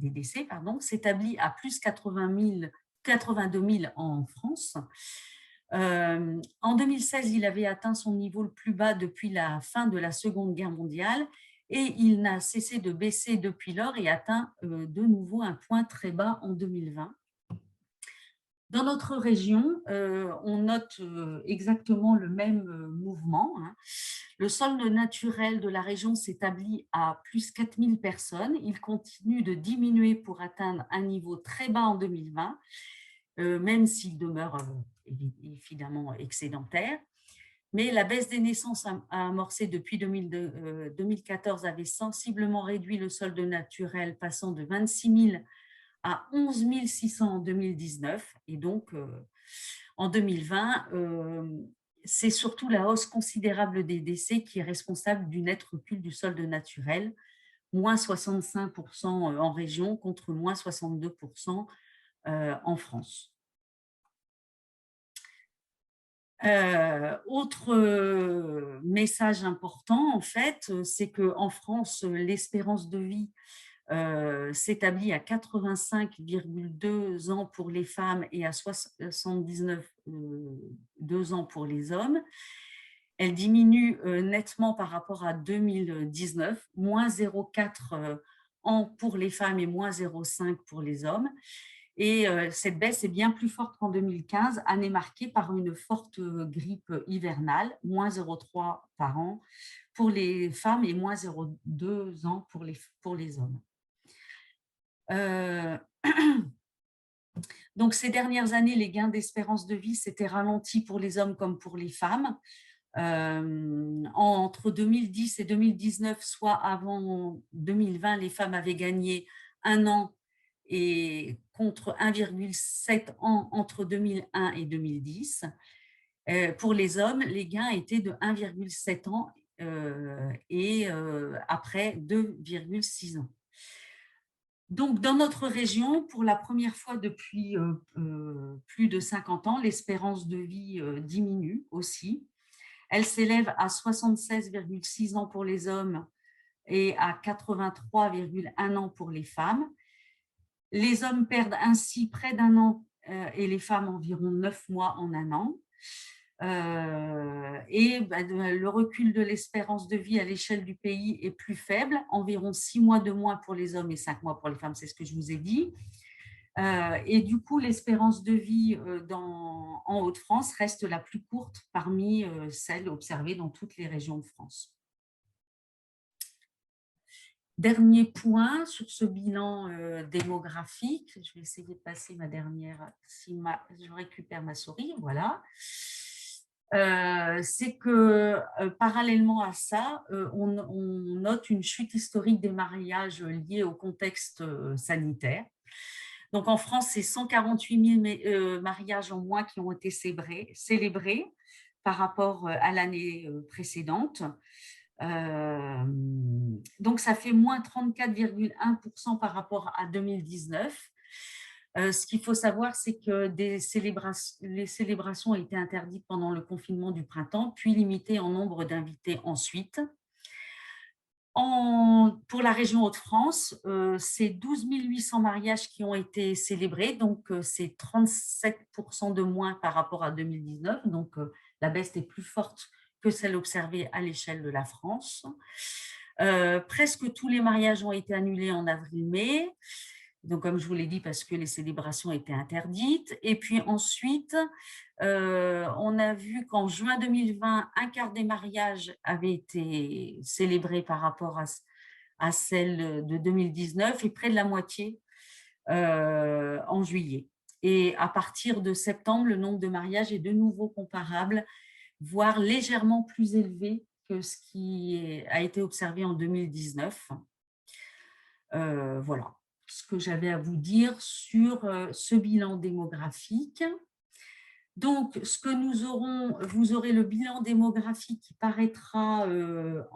décès, s'établit à plus 82 000 en France. En 2016, il avait atteint son niveau le plus bas depuis la fin de la Seconde Guerre mondiale et il n'a cessé de baisser depuis lors et atteint de nouveau un point très bas en 2020. Dans notre région, on note exactement le même mouvement, hein. Le solde naturel de la région s'établit à plus 4 000 personnes. Il continue de diminuer pour atteindre un niveau très bas en 2020, même s'il demeure évidemment excédentaire. Mais la baisse des naissances a amorcé depuis 2014 avait sensiblement réduit le solde naturel, passant de 26 000 à 11 600 en 2019. Et donc, en 2020, c'est surtout la hausse considérable des décès qui est responsable du net recul du solde naturel, moins 65% en région contre moins 62% en France. Autre message important, en fait, c'est qu'en France, l'espérance de vie s'établit à 85,2 ans pour les femmes et à 79,2 ans pour les hommes. Elle diminue nettement par rapport à 2019, moins 0,4 pour les femmes et moins 0,5 pour les hommes. Et cette baisse est bien plus forte qu'en 2015, année marquée par une forte grippe hivernale, moins 0,3 par an pour les femmes et moins 0,2 ans pour les hommes. Donc, ces dernières années, les gains d'espérance de vie s'étaient ralentis pour les hommes comme pour les femmes. Entre 2010 et 2019, soit avant 2020, les femmes avaient gagné 1 an et contre 1,7 ans entre 2001 et 2010. Pour les hommes, les gains étaient de 1,7 ans et après 2,6 ans. Donc, dans notre région, pour la première fois depuis plus de 50 ans, l'espérance de vie diminue aussi. Elle s'élève à 76,6 ans pour les hommes et à 83,1 ans pour les femmes. Les hommes perdent ainsi près d'1 an et les femmes environ 9 mois en 1 an. Le recul de l'espérance de vie à l'échelle du pays est plus faible, environ 6 mois de moins pour les hommes et 5 mois pour les femmes, c'est ce que je vous ai dit. Et du coup, l'espérance de vie en Hauts-de-France reste la plus courte parmi celles observées dans toutes les régions de France. Dernier point sur ce bilan démographique, je vais essayer de passer ma dernière, si je récupère ma souris, voilà. C'est que parallèlement à ça, on note une chute historique des mariages liés au contexte sanitaire. Donc en France, c'est 148 000 mariages en moins qui ont été célébrés par rapport à l'année précédente. Donc ça fait moins 34,1% par rapport à 2019. Ce qu'il faut savoir, c'est que les célébrations ont été interdites pendant le confinement du printemps, puis limitées en nombre d'invités ensuite. Pour la région Hauts-de-France, c'est 12 800 mariages qui ont été célébrés, donc c'est 37% de moins par rapport à 2019, donc la baisse est plus forte que celle observée à l'échelle de la France. Presque tous les mariages ont été annulés en avril-mai. Donc, comme je vous l'ai dit, parce que les célébrations étaient interdites. Et puis ensuite, on a vu qu'en juin 2020, un quart des mariages avaient été célébrés par rapport à celle de 2019 et près de la moitié en juillet. Et à partir de septembre, le nombre de mariages est de nouveau comparable, voire légèrement plus élevé que ce qui a été observé en 2019. Voilà ce que j'avais à vous dire sur ce bilan démographique. Donc, vous aurez le bilan démographique qui paraîtra le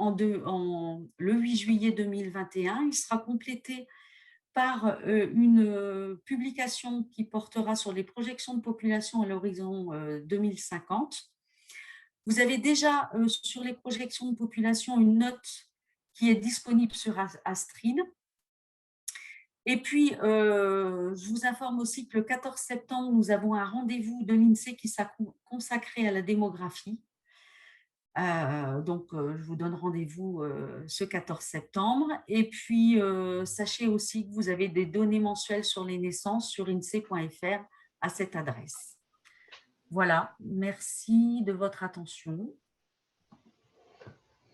8 juillet 2021. Il sera complété par une publication qui portera sur les projections de population à l'horizon 2050. Vous avez déjà sur les projections de population une note qui est disponible sur Astrid. Et puis, je vous informe aussi que le 14 septembre, nous avons un rendez-vous de l'INSEE qui sera consacré à la démographie. Donc, je vous donne rendez-vous ce 14 septembre. Et puis, sachez aussi que vous avez des données mensuelles sur les naissances sur insee.fr à cette adresse. Voilà, merci de votre attention.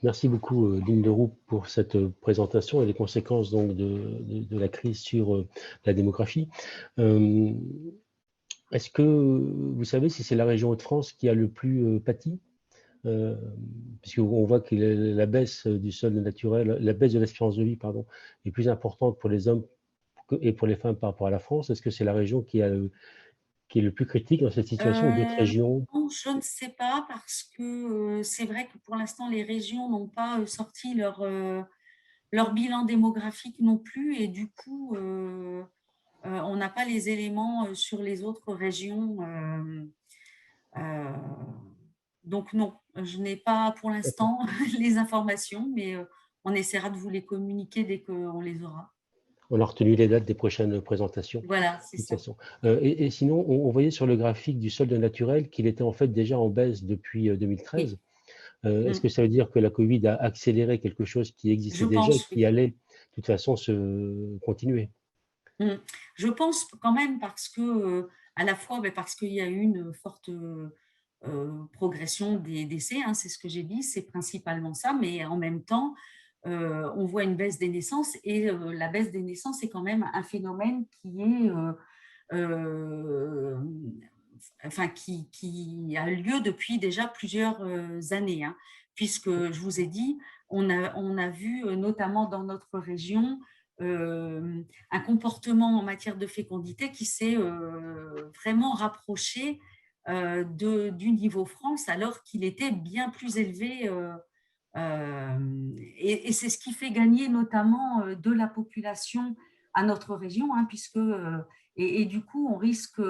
Merci beaucoup, Lynne Leroux, pour cette présentation et les conséquences donc, de la crise sur la démographie. Est-ce que vous savez si c'est la région Hauts-de-France qui a le plus pâti puisqu'on voit que la baisse du solde naturel, la baisse de l'espérance de vie, pardon, est plus importante pour les hommes et pour les femmes par rapport à la France. Est-ce que c'est la région qui est le plus critique dans cette situation ou d'autres régions? Non, je ne sais pas parce que c'est vrai que pour l'instant, les régions n'ont pas sorti leur bilan démographique non plus et du coup, on n'a pas les éléments sur les autres régions. Donc non, je n'ai pas pour l'instant les informations, mais on essaiera de vous les communiquer dès qu'on les aura. On a retenu les dates des prochaines présentations. Voilà, c'est ça. Et sinon, on voyait sur le graphique du solde naturel qu'il était en fait déjà en baisse depuis 2013. Oui. Est-ce que ça veut dire que la Covid a accéléré quelque chose qui existait déjà, toute façon continuer. Je pense quand même parce que, à la fois parce qu'il y a eu une forte progression des décès, hein, c'est ce que j'ai dit, c'est principalement ça, mais en même temps, on voit une baisse des naissances et la baisse des naissances est quand même un phénomène qui est qui a lieu depuis déjà plusieurs années, hein, puisque je vous ai dit, on a vu notamment dans notre région un comportement en matière de fécondité qui s'est vraiment rapproché du niveau France, alors qu'il était bien plus élevé. Et c'est ce qui fait gagner notamment de la population à notre région, hein, puisque et du coup on risque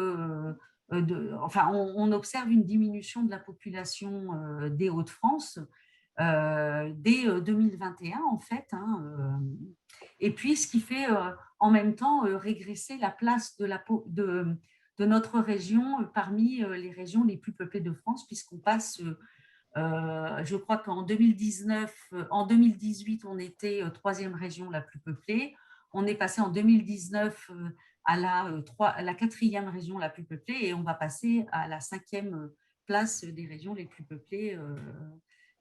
on observe une diminution de la population des Hauts-de-France dès 2021 en fait, hein, et puis ce qui fait en même temps régresser la place de notre région parmi les régions les plus peuplées de France, puisqu'on passe je crois qu'en 2019, en 2018, on était troisième région la plus peuplée. On est passé en 2019 à la quatrième région la plus peuplée et on va passer à la 5e place des régions les plus peuplées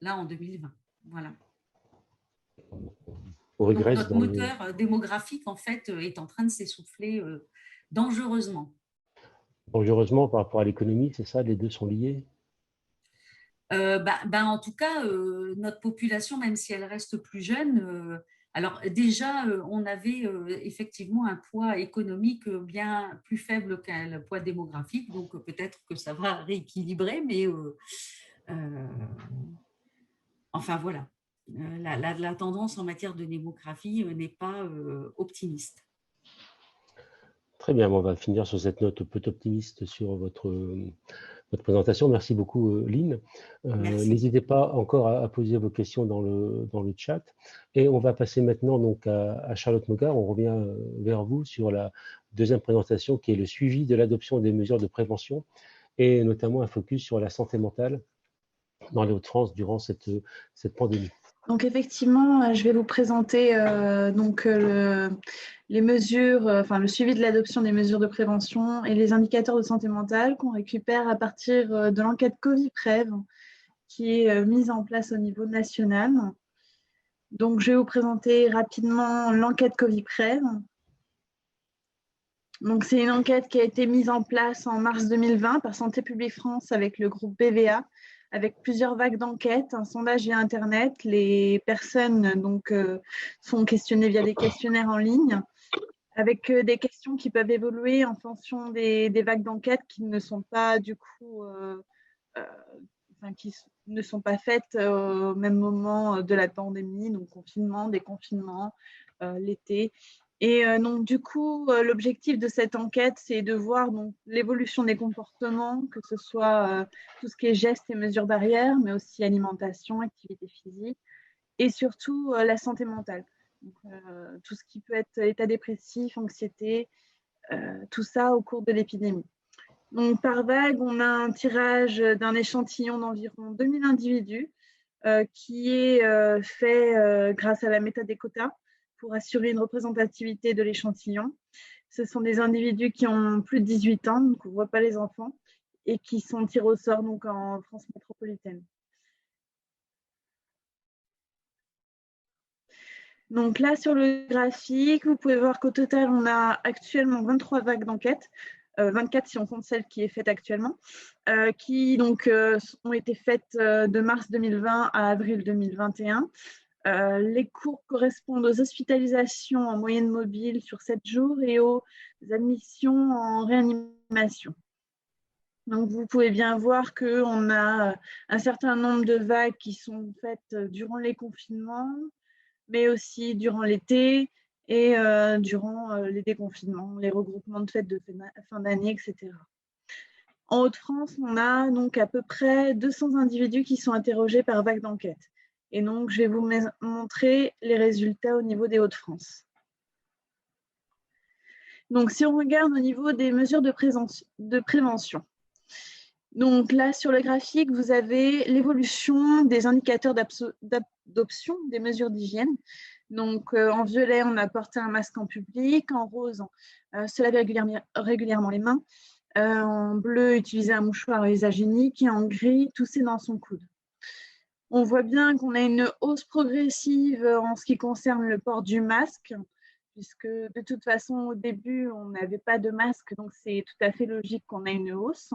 là en 2020. Voilà. Donc, notre moteur démographique, en fait, est en train de s'essouffler dangereusement. Dangereusement par rapport à l'économie, c'est ça, les deux sont liés? En tout cas, notre population, même si elle reste plus jeune, alors déjà, on avait effectivement un poids économique bien plus faible qu'un poids démographique, donc peut-être que ça va rééquilibrer, mais enfin voilà, la tendance en matière de démographie n'est pas optimiste. Très bien, on va finir sur cette note peu optimiste sur votre présentation. Merci beaucoup, Lynn. N'hésitez pas encore à poser vos questions dans le chat. Et on va passer maintenant donc à Charlotte Mogard. On revient vers vous sur la deuxième présentation qui est le suivi de l'adoption des mesures de prévention et notamment un focus sur la santé mentale dans les Hauts-de-France durant cette pandémie. Donc effectivement, je vais vous présenter les mesures, le suivi de l'adoption des mesures de prévention et les indicateurs de santé mentale qu'on récupère à partir de l'enquête Covid-Prév qui est mise en place au niveau national. Donc je vais vous présenter rapidement l'enquête Covid-Prév. Donc c'est une enquête qui a été mise en place en mars 2020 par Santé publique France avec le groupe BVA, avec plusieurs vagues d'enquêtes, un sondage via Internet. Les personnes sont questionnées via des questionnaires en ligne, avec des questions qui peuvent évoluer en fonction des vagues d'enquête qui ne sont pas du coup, qui ne sont pas faites au même moment de la pandémie, donc confinement, déconfinement, l'été. Et donc, du coup, l'objectif de cette enquête, c'est de voir l'évolution des comportements, que ce soit tout ce qui est gestes et mesures barrières, mais aussi alimentation, activité physique, et surtout la santé mentale. Donc, tout ce qui peut être état dépressif, anxiété, tout ça au cours de l'épidémie. Donc, par vague, on a un tirage d'un échantillon d'environ 2000 individus qui est fait grâce à la méthode des quotas, pour assurer une représentativité de l'échantillon. Ce sont des individus qui ont plus de 18 ans, donc on ne voit pas les enfants, et qui sont tirés au sort donc en France métropolitaine. Donc là, sur le graphique, vous pouvez voir qu'au total, on a actuellement 23 vagues d'enquête, 24 si on compte celle qui est faite actuellement, qui donc ont été faites de mars 2020 à avril 2021. Les cours correspondent aux hospitalisations en moyenne mobile sur 7 jours et aux admissions en réanimation. Donc, vous pouvez bien voir qu'on a un certain nombre de vagues qui sont faites durant les confinements, mais aussi durant l'été et durant les déconfinements, les regroupements de fêtes de fin d'année, etc. En Hauts-de-France, on a donc à peu près 200 individus qui sont interrogés par vague d'enquête. Et donc, je vais vous montrer les résultats au niveau des Hauts-de-France. Donc, si on regarde au niveau des mesures de prévention, donc là, sur le graphique, vous avez l'évolution des indicateurs d'adoption des mesures d'hygiène. Donc, en violet, on a porté un masque en public. En rose, se laver régulièrement les mains. En bleu, utiliser un mouchoir à usage unique. Et en gris, tousser dans son coude. On voit bien qu'on a une hausse progressive en ce qui concerne le port du masque, puisque de toute façon, au début, on n'avait pas de masque, donc c'est tout à fait logique qu'on ait une hausse.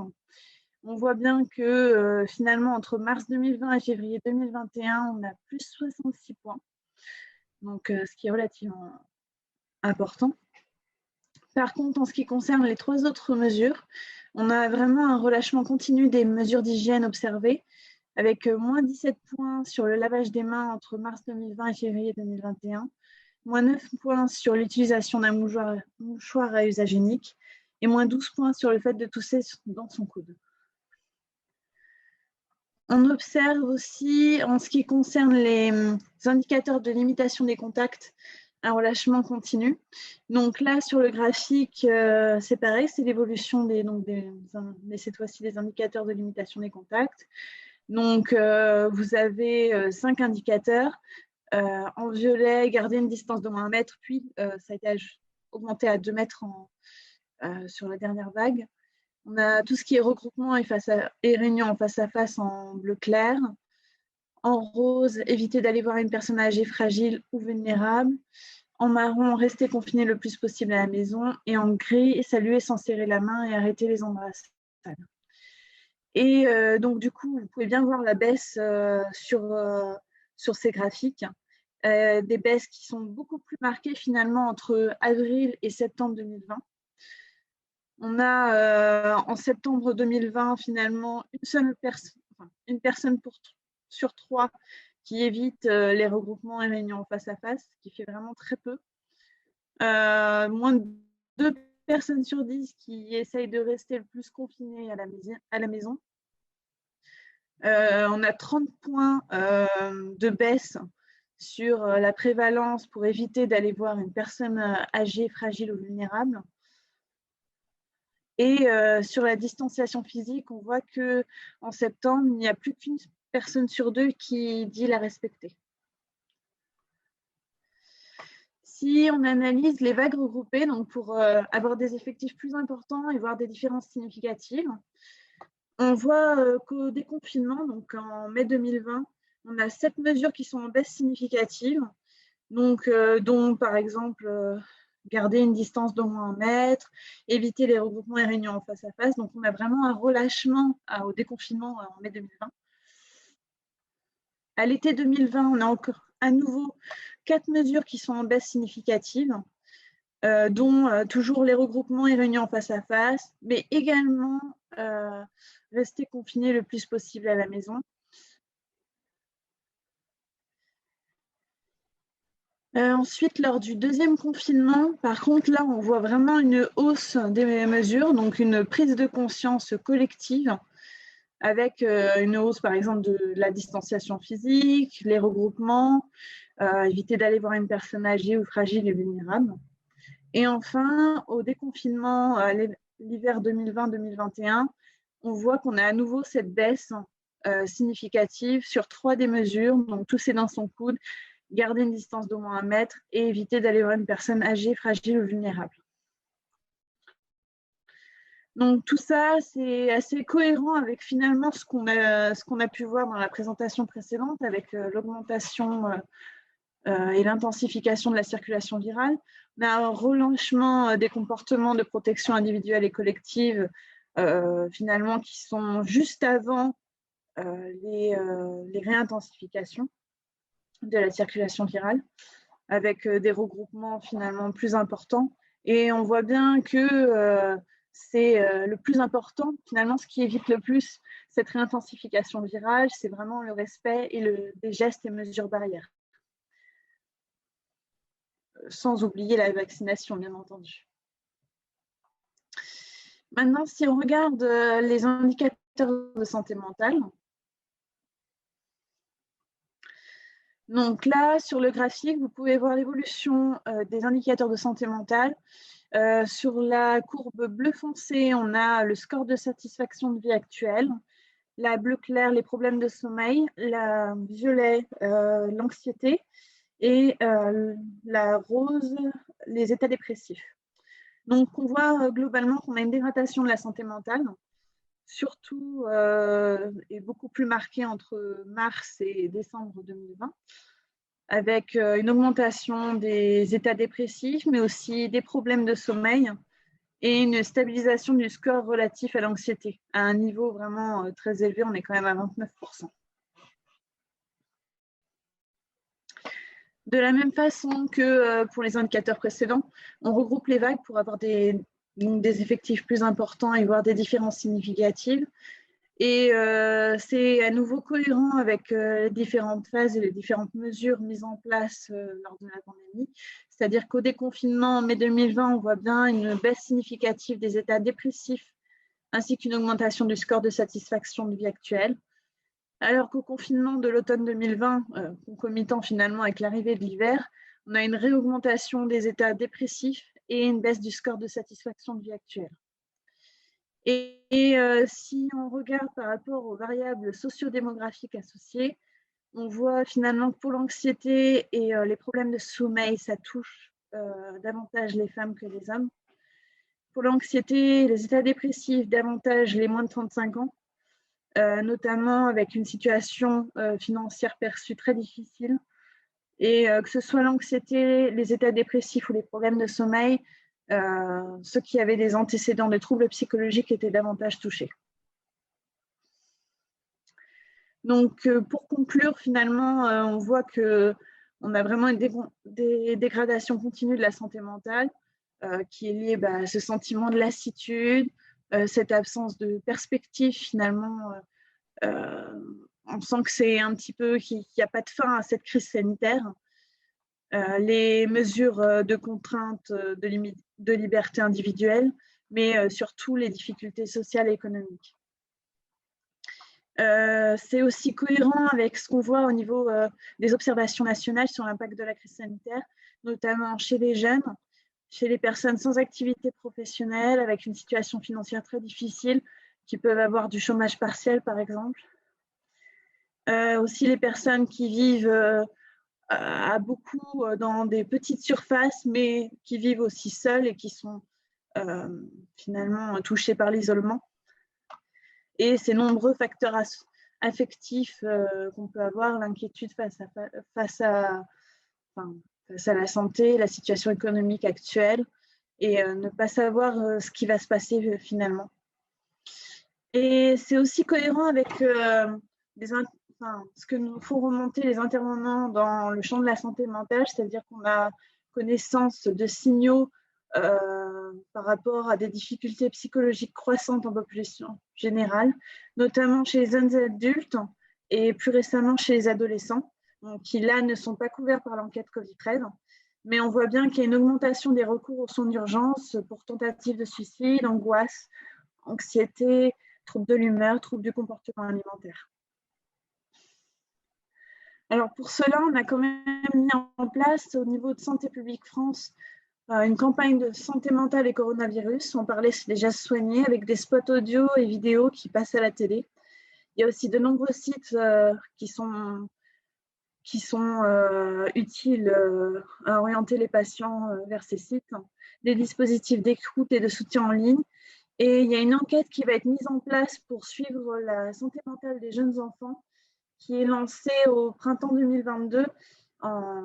On voit bien que finalement, entre mars 2020 et février 2021, on a plus 66 points, donc ce qui est relativement important. Par contre, en ce qui concerne les 3 autres mesures, on a vraiment un relâchement continu des mesures d'hygiène observées, avec moins 17 points sur le lavage des mains entre mars 2020 et février 2021, moins 9 points sur l'utilisation d'un mouchoir à usage unique, et moins 12 points sur le fait de tousser dans son coude. On observe aussi, en ce qui concerne les indicateurs de limitation des contacts, un relâchement continu. Donc là, sur le graphique, c'est pareil, c'est l'évolution mais cette fois-ci des indicateurs de limitation des contacts. Donc, vous avez 5 indicateurs. En violet, garder une distance d'au moins 1 mètre, puis ça a été augmenté à 2 mètres sur la dernière vague. On a tout ce qui est regroupement et réunion en face à face en bleu clair. En rose, éviter d'aller voir une personne âgée, fragile ou vulnérable. En marron, rester confiné le plus possible à la maison. Et en gris, saluer sans serrer la main et arrêter les embrassades. Et donc, du coup, vous pouvez bien voir la baisse sur ces graphiques. Des baisses qui sont beaucoup plus marquées finalement entre avril et septembre 2020. On a en septembre 2020 finalement une personne sur 3 qui évite les regroupements et réunions face à face, ce qui fait vraiment très peu. Moins de 2 personnes sur 10 qui essayent de rester le plus confinées à la maison. On a 30 points de baisse sur la prévalence pour éviter d'aller voir une personne âgée, fragile ou vulnérable. Et sur la distanciation physique, on voit qu'en septembre, il n'y a plus qu'une personne sur 2 qui dit la respecter. Si on analyse les vagues regroupées, donc pour avoir des effectifs plus importants et voir des différences significatives, on voit qu'au déconfinement, donc en mai 2020, on a 7 mesures qui sont en baisse significative, donc, dont par exemple garder une distance d'au moins 1 mètre, éviter les regroupements et réunions en face à face. Donc, on a vraiment un relâchement au déconfinement en mai 2020. À l'été 2020, on a encore à nouveau 4 mesures qui sont en baisse significative, dont toujours les regroupements et réunions en face à face, mais également rester confiné le plus possible à la maison. Ensuite, lors du 2e confinement, par contre, là, on voit vraiment une hausse des mesures, donc une prise de conscience collective avec une hausse, par exemple, de la distanciation physique, les regroupements, éviter d'aller voir une personne âgée ou fragile et vulnérable. Et enfin, au déconfinement, l'hiver 2020-2021, on voit qu'on a à nouveau cette baisse significative sur 3 des mesures, donc tousser dans son coude, garder une distance d'au moins 1 mètre et éviter d'aller voir une personne âgée, fragile ou vulnérable. Donc tout ça, c'est assez cohérent avec finalement ce qu'on a pu voir dans la présentation précédente avec l'augmentation et l'intensification de la circulation virale. On a un relâchement des comportements de protection individuelle et collective finalement qui sont juste avant les réintensifications de la circulation virale, avec des regroupements finalement plus importants. Et on voit bien que c'est le plus important, finalement, ce qui évite le plus cette réintensification virale, c'est vraiment le respect et des gestes et mesures barrières. Sans oublier la vaccination, bien entendu. Maintenant, si on regarde les indicateurs de santé mentale, donc là, sur le graphique, vous pouvez voir l'évolution des indicateurs de santé mentale. Sur la courbe bleu foncé, on a le score de satisfaction de vie actuelle. La bleu clair, les problèmes de sommeil. La violet, l'anxiété. et la rose, les états dépressifs. Donc, on voit globalement qu'on a une dégradation de la santé mentale, surtout et beaucoup plus marquée entre mars et décembre 2020, avec une augmentation des états dépressifs, mais aussi des problèmes de sommeil et une stabilisation du score relatif à l'anxiété, à un niveau vraiment très élevé, on est quand même à 29%. De la même façon que pour les indicateurs précédents, on regroupe les vagues pour avoir des effectifs plus importants et voir des différences significatives. Et c'est à nouveau cohérent avec les différentes phases et les différentes mesures mises en place lors de la pandémie. C'est-à-dire qu'au déconfinement en mai 2020, on voit bien une baisse significative des états dépressifs ainsi qu'une augmentation du score de satisfaction de vie actuelle. Alors qu'au confinement de l'automne 2020, concomitant finalement avec l'arrivée de l'hiver, on a une réaugmentation des états dépressifs et une baisse du score de satisfaction de vie actuelle. Et si on regarde par rapport aux variables sociodémographiques associées, on voit finalement que pour l'anxiété et les problèmes de sommeil, ça touche davantage les femmes que les hommes. Pour l'anxiété, les états dépressifs, davantage les moins de 35 ans, notamment avec une situation financière perçue très difficile. Et que ce soit l'anxiété, les états dépressifs ou les problèmes de sommeil, ceux qui avaient des antécédents de troubles psychologiques étaient davantage touchés. Donc, pour conclure, finalement, on voit qu'on a vraiment des dégradations continues de la santé mentale qui est liée à ce sentiment de lassitude, cette absence de perspective, finalement. On sent que c'est un petit peu qu'il n'y a pas de fin à cette crise sanitaire. Les mesures de contrainte de liberté individuelle, mais surtout les difficultés sociales et économiques. C'est aussi cohérent avec ce qu'on voit au niveau des observations nationales sur l'impact de la crise sanitaire, notamment chez les jeunes, chez les personnes sans activité professionnelle, avec une situation financière très difficile, qui peuvent avoir du chômage partiel, par exemple. Aussi les personnes qui vivent à beaucoup dans des petites surfaces, mais qui vivent aussi seules et qui sont finalement touchées par l'isolement. Et ces nombreux facteurs affectifs qu'on peut avoir, l'inquiétude face à la santé, la situation économique actuelle, et ne pas savoir ce qui va se passer finalement. Et c'est aussi cohérent avec ce que nous font remonter les intervenants dans le champ de la santé mentale, c'est-à-dire qu'on a connaissance de signaux par rapport à des difficultés psychologiques croissantes en population générale, notamment chez les jeunes adultes et plus récemment chez les adolescents, qui là ne sont pas couverts par l'enquête Covid-13. Mais on voit bien qu'il y a une augmentation des recours aux soins d'urgence pour tentatives de suicide, angoisse, anxiété, troubles de l'humeur, troubles du comportement alimentaire. Alors pour cela, on a quand même mis en place au niveau de Santé publique France une campagne de santé mentale et coronavirus. On parlait des gestes soignés avec des spots audio et vidéo qui passent à la télé. Il y a aussi de nombreux sites qui sont utiles à orienter les patients vers ces sites, des dispositifs d'écoute et de soutien en ligne. Et il y a une enquête qui va être mise en place pour suivre la santé mentale des jeunes enfants, qui est lancée au printemps 2022, en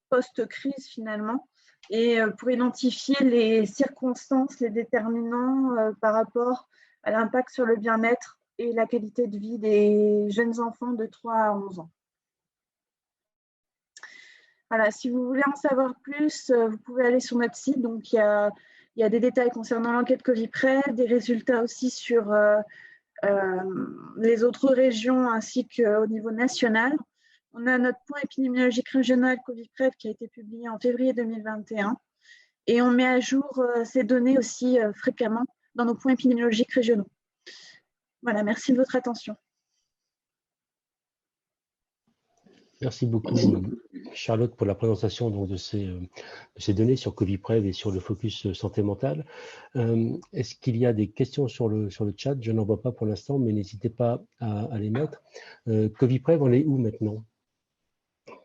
post-crise finalement, et pour identifier les circonstances, les déterminants par rapport à l'impact sur le bien-être et la qualité de vie des jeunes enfants de 3 à 11 ans. Voilà, si vous voulez en savoir plus, vous pouvez aller sur notre site. Donc, il y a des détails concernant l'enquête Covid-13, des résultats aussi sur les autres régions ainsi qu'au niveau national. On a notre point épidémiologique régional Covid-13 qui a été publié en février 2021 et on met à jour ces données aussi fréquemment dans nos points épidémiologiques régionaux. Voilà, merci de votre attention. Merci beaucoup, Charlotte, pour la présentation donc, de ces données sur Covid-13 et sur le focus santé mentale. Est-ce qu'il y a des questions sur le chat? Je n'en vois pas pour l'instant, mais n'hésitez pas à les mettre. Covid-13, on est où maintenant?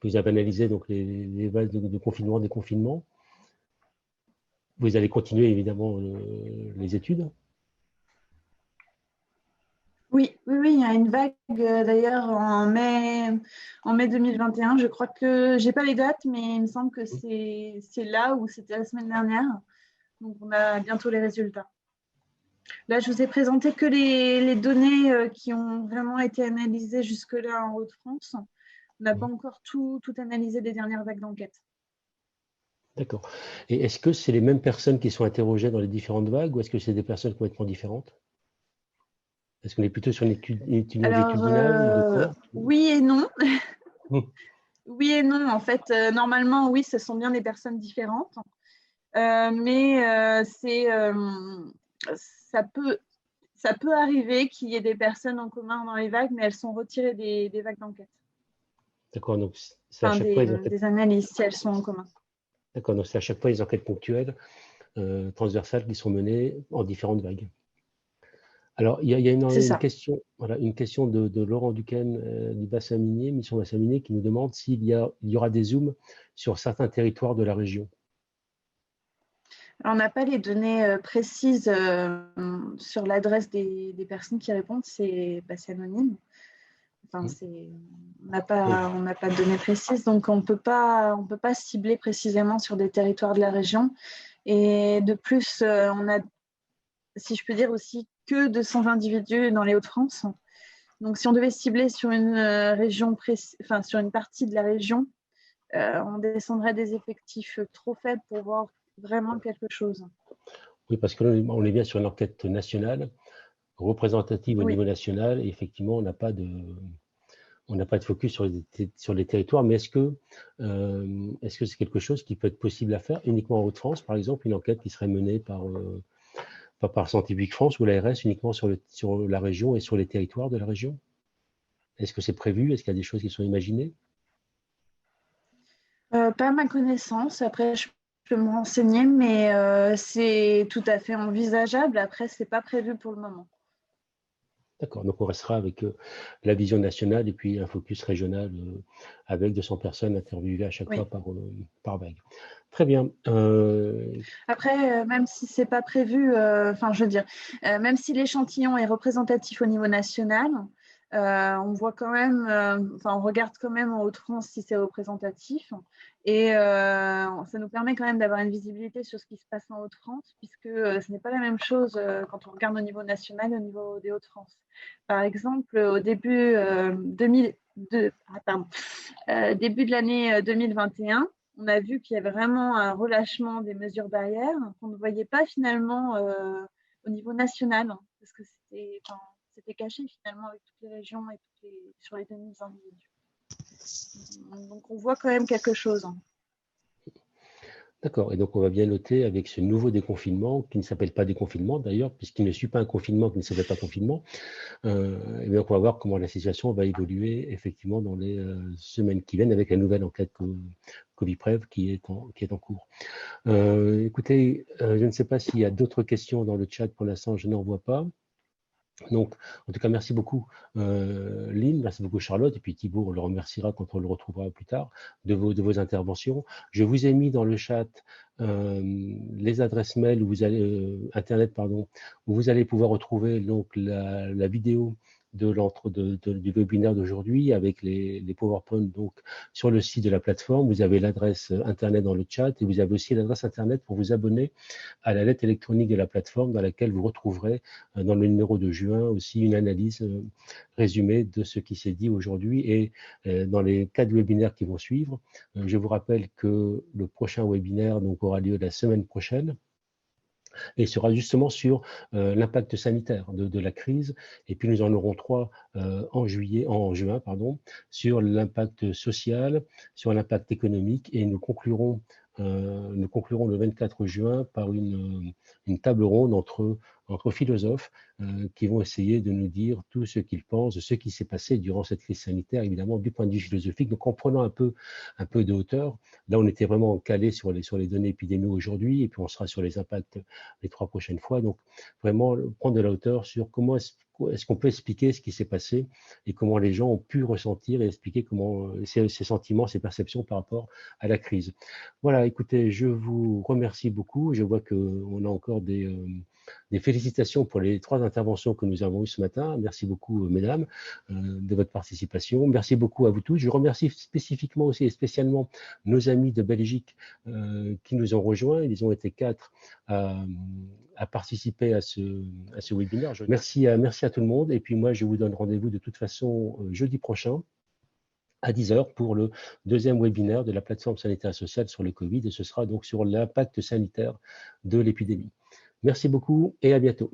Vous avez analysé donc les vagues de confinement, déconfinement. Vous allez continuer évidemment les études. Oui, il y a une vague d'ailleurs en mai 2021. Je crois que j'ai pas les dates, mais il me semble que c'est là ou c'était la semaine dernière. Donc on a bientôt les résultats. Là, je vous ai présenté que les données qui ont vraiment été analysées jusque-là en Hauts-de-France. On n'a pas encore tout analysé des dernières vagues d'enquête. D'accord. Et est-ce que c'est les mêmes personnes qui sont interrogées dans les différentes vagues ou est-ce que c'est des personnes complètement différentes? Est-ce qu'on est plutôt sur une étude longitudinale? Oui et non. Oui et non. En fait, normalement, oui, ce sont bien des personnes différentes. Mais ça peut arriver qu'il y ait des personnes en commun dans les vagues, mais elles sont retirées des vagues d'enquête. D'accord, donc c'est à chaque fois des analyses si elles sont en commun. D'accord, donc c'est à chaque fois des enquêtes ponctuelles, transversales qui sont menées en différentes vagues. Alors, il y a une question, voilà, une question de Laurent Duquesne du Bassin Minier, Mission Bassin Minier, qui nous demande s'il y aura des zooms sur certains territoires de la région. Alors, on n'a pas les données précises sur l'adresse des personnes qui répondent, c'est anonyme. Enfin, on n'a pas de données précises, donc on peut pas cibler précisément sur des territoires de la région. Et de plus, on a, si je peux dire aussi, que 200 individus dans les Hauts-de-France. Donc, si on devait cibler sur une région sur une partie de la région, on descendrait des effectifs trop faibles pour voir vraiment quelque chose. Oui, parce qu'on est bien sur une enquête nationale, représentative au niveau national, et effectivement, on n'a pas de focus sur les territoires, mais est-ce que c'est quelque chose qui peut être possible à faire uniquement en Hauts-de-France, par exemple, une enquête qui serait menée par Santé publique France ou l'ARS uniquement sur la région et sur les territoires de la région? Est-ce que c'est prévu? Est-ce qu'il y a des choses qui sont imaginées? Pas à ma connaissance. Après, je peux me renseigner, mais c'est tout à fait envisageable. Après, ce n'est pas prévu pour le moment. D'accord, donc on restera avec la vision nationale et puis un focus régional avec 200 personnes interviewées à chaque fois par vague. Très bien. Après, même si ce n'est pas prévu, même si l'échantillon est représentatif au niveau national, on voit quand même, on regarde quand même en Hauts-de-France si c'est représentatif. Et ça nous permet quand même d'avoir une visibilité sur ce qui se passe en Hauts-de-France, puisque ce n'est pas la même chose quand on regarde au niveau national et au niveau des Hauts-de-France. Par exemple, au début, début de l'année 2021, on a vu qu'il y avait vraiment un relâchement des mesures barrières qu'on ne voyait pas finalement au niveau national, parce que c'était caché finalement avec toutes les régions et sur les données des individus. Donc on voit quand même quelque chose. D'accord, et donc on va bien noter avec ce nouveau déconfinement, qui ne s'appelle pas déconfinement d'ailleurs, puisqu'il ne suit pas un confinement qui ne s'appelle pas confinement, et donc on va voir comment la situation va évoluer effectivement dans les semaines qui viennent avec la nouvelle enquête Coviprev qui est en cours. Écoutez, je ne sais pas s'il y a d'autres questions dans le chat, pour l'instant je n'en vois pas. Donc, en tout cas, merci beaucoup Lynn, merci beaucoup Charlotte, et puis Thibault, on le remerciera quand on le retrouvera plus tard de vos interventions. Je vous ai mis dans le chat les adresses mail où vous allez, internet pardon, où vous allez pouvoir retrouver donc la vidéo du webinaire d'aujourd'hui avec les PowerPoint donc sur le site de la plateforme. Vous avez l'adresse internet dans le chat et vous avez aussi l'adresse internet pour vous abonner à la lettre électronique de la plateforme dans laquelle vous retrouverez dans le numéro de juin aussi une analyse résumée de ce qui s'est dit aujourd'hui et dans les 4 webinaires qui vont suivre. Je vous rappelle que le prochain webinaire donc aura lieu la semaine prochaine et sera justement sur l'impact sanitaire de la crise. Et puis nous en aurons 3 en juin, sur l'impact social, sur l'impact économique, et nous conclurons le 24 juin par une table ronde entre philosophes qui vont essayer de nous dire tout ce qu'ils pensent de ce qui s'est passé durant cette crise sanitaire, évidemment du point de vue philosophique, donc en prenant un peu de hauteur. Là, on était vraiment calé sur les données épidémiques aujourd'hui, et puis on sera sur les impacts les 3 prochaines fois. Donc, vraiment prendre de la hauteur sur comment est-ce qu'on peut expliquer ce qui s'est passé et comment les gens ont pu ressentir et expliquer comment ces sentiments, ces perceptions par rapport à la crise. Voilà, écoutez, je vous remercie beaucoup. Je vois qu'on a encore des félicitations pour les 3 interventions que nous avons eues ce matin. Merci beaucoup, mesdames, de votre participation. Merci beaucoup à vous tous. Je remercie spécifiquement aussi et spécialement nos amis de Belgique qui nous ont rejoints. Ils ont été 4 à participer à ce webinaire. Merci à tout le monde. Et puis moi, je vous donne rendez-vous de toute façon jeudi prochain à 10 h pour le 2e webinaire de la plateforme sanitaire et sociale sur le Covid. Et ce sera donc sur l'impact sanitaire de l'épidémie. Merci beaucoup et à bientôt.